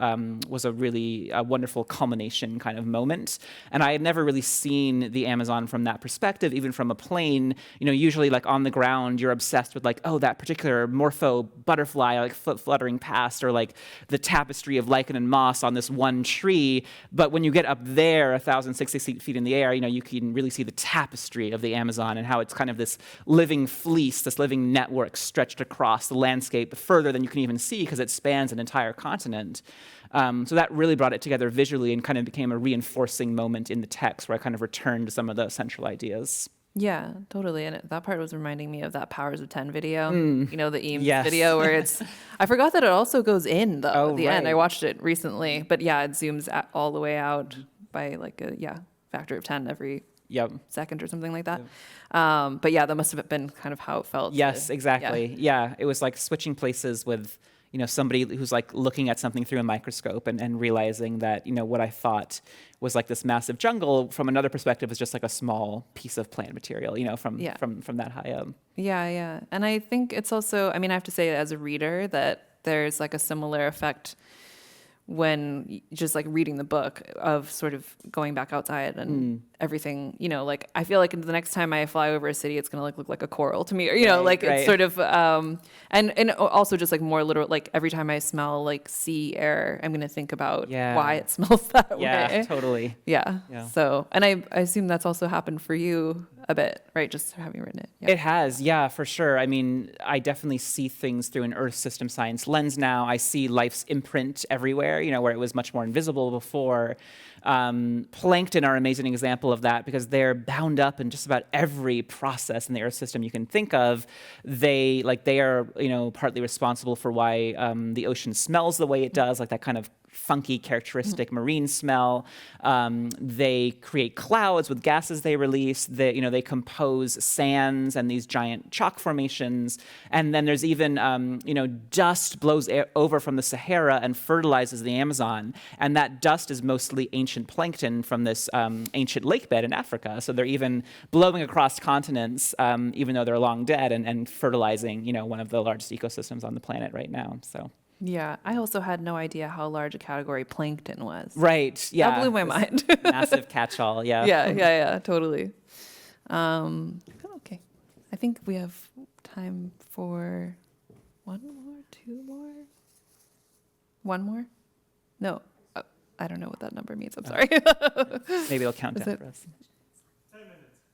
was a really wonderful culmination kind of moment. And I had never really seen the Amazon from that perspective, even from a plane. Usually like on the ground, you're obsessed with like, oh, that particular morpho butterfly like fluttering past, or like the tapestry of lichen and moss on this one tree. But when you get up there, 1,060 feet in the air, you can really see the tapestry of the Amazon and how it's kind of this living fleece, this living network stretched across the landscape further than you can even see because it spans an entire continent. So that really brought it together visually and kind of became a reinforcing moment in the text where I kind of returned to some of the central ideas. Yeah, totally. And that part was reminding me of that Powers of 10 video, the Eames Yes. video where I forgot that it also goes in though, at the end. right. I watched it recently, but yeah, it zooms all the way out by like a factor of 10 every Yep. second or something like that. But yeah, that must have been kind of how it felt. Yes, to- exactly. Yeah, it was like switching places with, somebody who's like looking at something through a microscope and realizing that, what I thought was like this massive jungle from another perspective is just like a small piece of plant material, from that high up. Yeah. And I think it's also, I have to say as a reader that there's like a similar effect when just like reading the book of sort of going back outside and everything, like I feel like the next time I fly over a city, it's going to look like a coral to me, or, Right. it's sort of, and also just like more literal, like every time I smell like sea air, I'm going to think about why it smells that Yeah, way. totally. Yeah. Yeah. So, and I assume that's also happened for you a bit, right? Just having written it. Yeah. It has, yeah, for sure. I definitely see things through an Earth system science lens now. I see life's imprint everywhere, where it was much more invisible before. Plankton are an amazing example of that because they're bound up in just about every process in the Earth system you can think of. They are, partly responsible for why the ocean smells the way it does, like that kind of funky, characteristic marine smell. They create clouds with gases they release. They compose sands and these giant chalk formations. And then there's even, dust blows over from the Sahara and fertilizes the Amazon. And that dust is mostly ancient plankton from this ancient lake bed in Africa. So they're even blowing across continents, even though they're long dead, and fertilizing, one of the largest ecosystems on the planet right now. So. Yeah, I also had no idea how large a category plankton was. Right. Yeah. That blew my mind. Massive catch-all. Yeah. Yeah, totally. Okay, I think we have time for one more, two more, one more. No, I don't know what that number means. I'm sorry. Maybe it'll count Is down it- for us.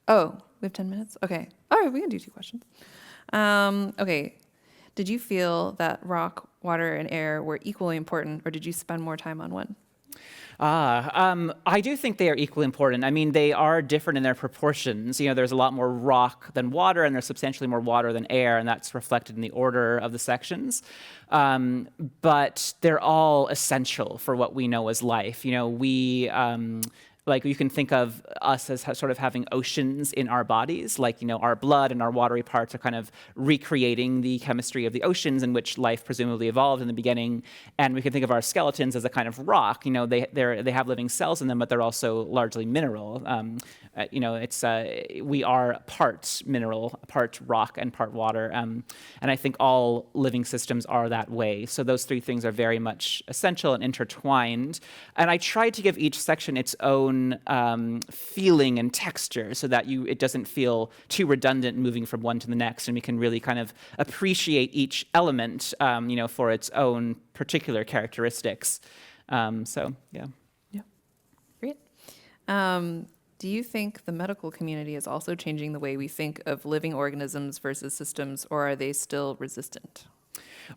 Oh, we have 10 minutes. Okay. All right, we can do 2 questions. Okay. Did you feel that rock, water, and air were equally important, or did you spend more time on one? I do think they are equally important. They are different in their proportions. There's a lot more rock than water, and there's substantially more water than air, and that's reflected in the order of the sections. But they're all essential for what we know as life. Like you can think of us as sort of having oceans in our bodies, like, our blood and our watery parts are kind of recreating the chemistry of the oceans in which life presumably evolved in the beginning. And we can think of our skeletons as a kind of rock. They have living cells in them, but they're also largely mineral. We are part mineral, part rock, and part water. And I think all living systems are that way. So those 3 things are very much essential and intertwined. And I tried to give each section its own feeling and texture so that it doesn't feel too redundant moving from one to the next, and we can really kind of appreciate each element, for its own particular characteristics. Yeah. Great. Do you think the medical community is also changing the way we think of living organisms versus systems, or are they still resistant?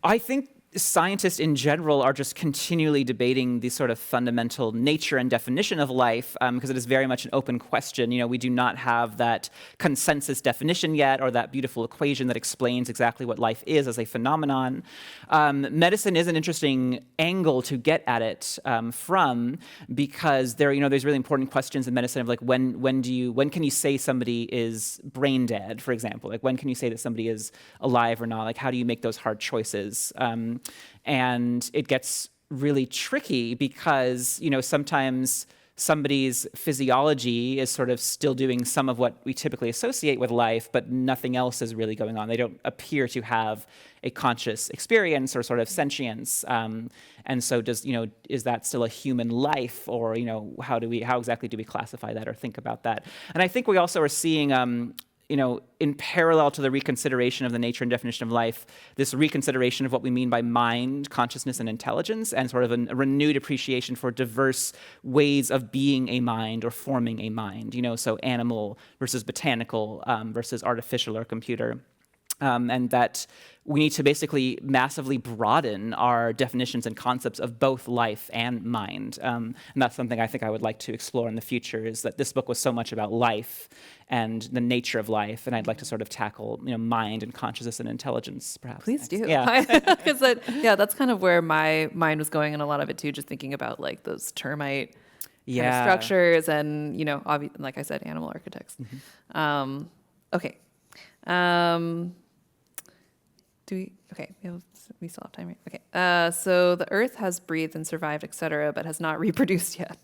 I think scientists in general are just continually debating the sort of fundamental nature and definition of life, because it is very much an open question. We do not have that consensus definition yet, or that beautiful equation that explains exactly what life is as a phenomenon. Medicine is an interesting angle to get at it from, because there's really important questions in medicine of like when can you say somebody is brain dead, for example? Like when can you say that somebody is alive or not? Like how do you make those hard choices? And it gets really tricky because, sometimes somebody's physiology is sort of still doing some of what we typically associate with life, but nothing else is really going on. They don't appear to have a conscious experience or sort of sentience. And so is that still a human life, or, how exactly do we classify that or think about that? And I think we also are seeing, in parallel to the reconsideration of the nature and definition of life, this reconsideration of what we mean by mind, consciousness, and intelligence, and sort of a renewed appreciation for diverse ways of being a mind or forming a mind, so animal versus botanical versus artificial or computer. And that we need to basically massively broaden our definitions and concepts of both life and mind. And that's something I think I would like to explore in the future, is that this book was so much about life and the nature of life, and I'd like to sort of tackle, mind and consciousness and intelligence, perhaps. Please next. do. Yeah. Because that's kind of where my mind was going in a lot of it too, just thinking about like those termite kind of structures and, like I said, animal architects. Mm-hmm. Okay. We still have time, right? Okay. So the Earth has breathed and survived, etc., but has not reproduced yet.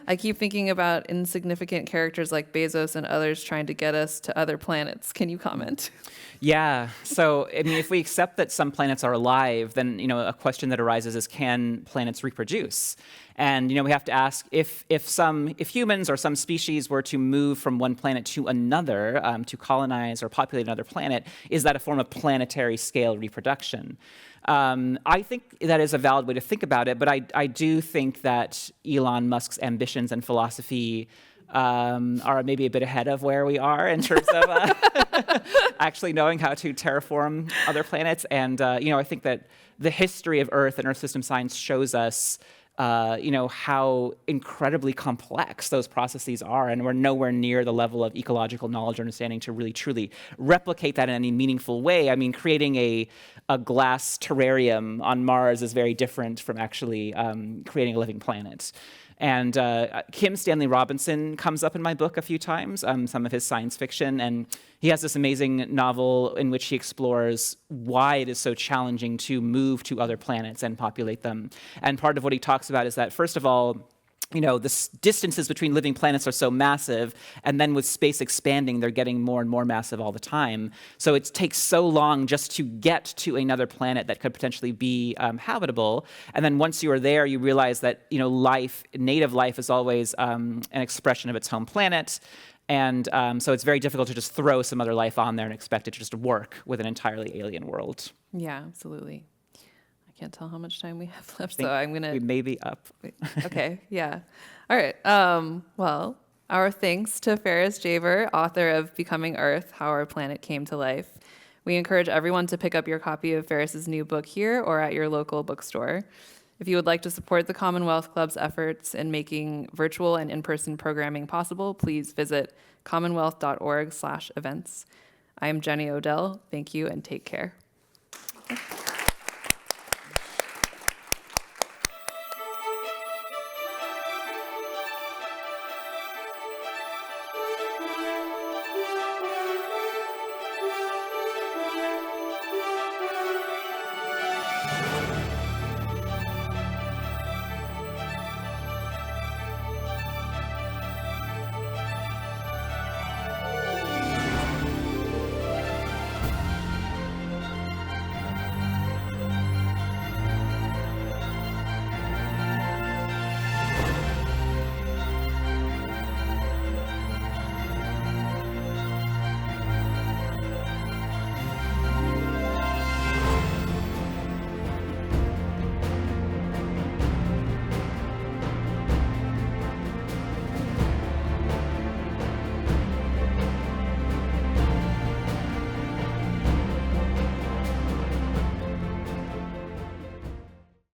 I keep thinking about insignificant characters like Bezos and others trying to get us to other planets. Can you comment? Yeah. So, if we accept that some planets are alive, then, a question that arises is, can planets reproduce? And, we have to ask if humans or some species were to move from one planet to another to colonize or populate another planet, is that a form of planetary scale reproduction? I think that is a valid way to think about it, but I do think that Elon Musk's ambitions and philosophy are maybe a bit ahead of where we are in terms of actually knowing how to terraform other planets. And, I think that the history of Earth and Earth system science shows us how incredibly complex those processes are, and we're nowhere near the level of ecological knowledge or understanding to really truly replicate that in any meaningful way. Creating a glass terrarium on Mars is very different from actually creating a living planet. And Kim Stanley Robinson comes up in my book a few times, some of his science fiction, and he has this amazing novel in which he explores why it is so challenging to move to other planets and populate them. And part of what he talks about is that, first of all, the distances between living planets are so massive, and then with space expanding, they're getting more and more massive all the time. So it takes so long just to get to another planet that could potentially be habitable. And then once you are there, you realize that, native life is always an expression of its home planet. And so it's very difficult to just throw some other life on there and expect it to just work with an entirely alien world. Yeah, absolutely. I can't tell how much time we have left, so I'm going to... We may be up. Okay, yeah. All right. Well, our thanks to Ferris Javer, author of Becoming Earth, How Our Planet Came to Life. We encourage everyone to pick up your copy of Ferris's new book here or at your local bookstore. If you would like to support the Commonwealth Club's efforts in making virtual and in-person programming possible, please visit commonwealth.org/events. I am Jenny Odell. Thank you and take care. Okay.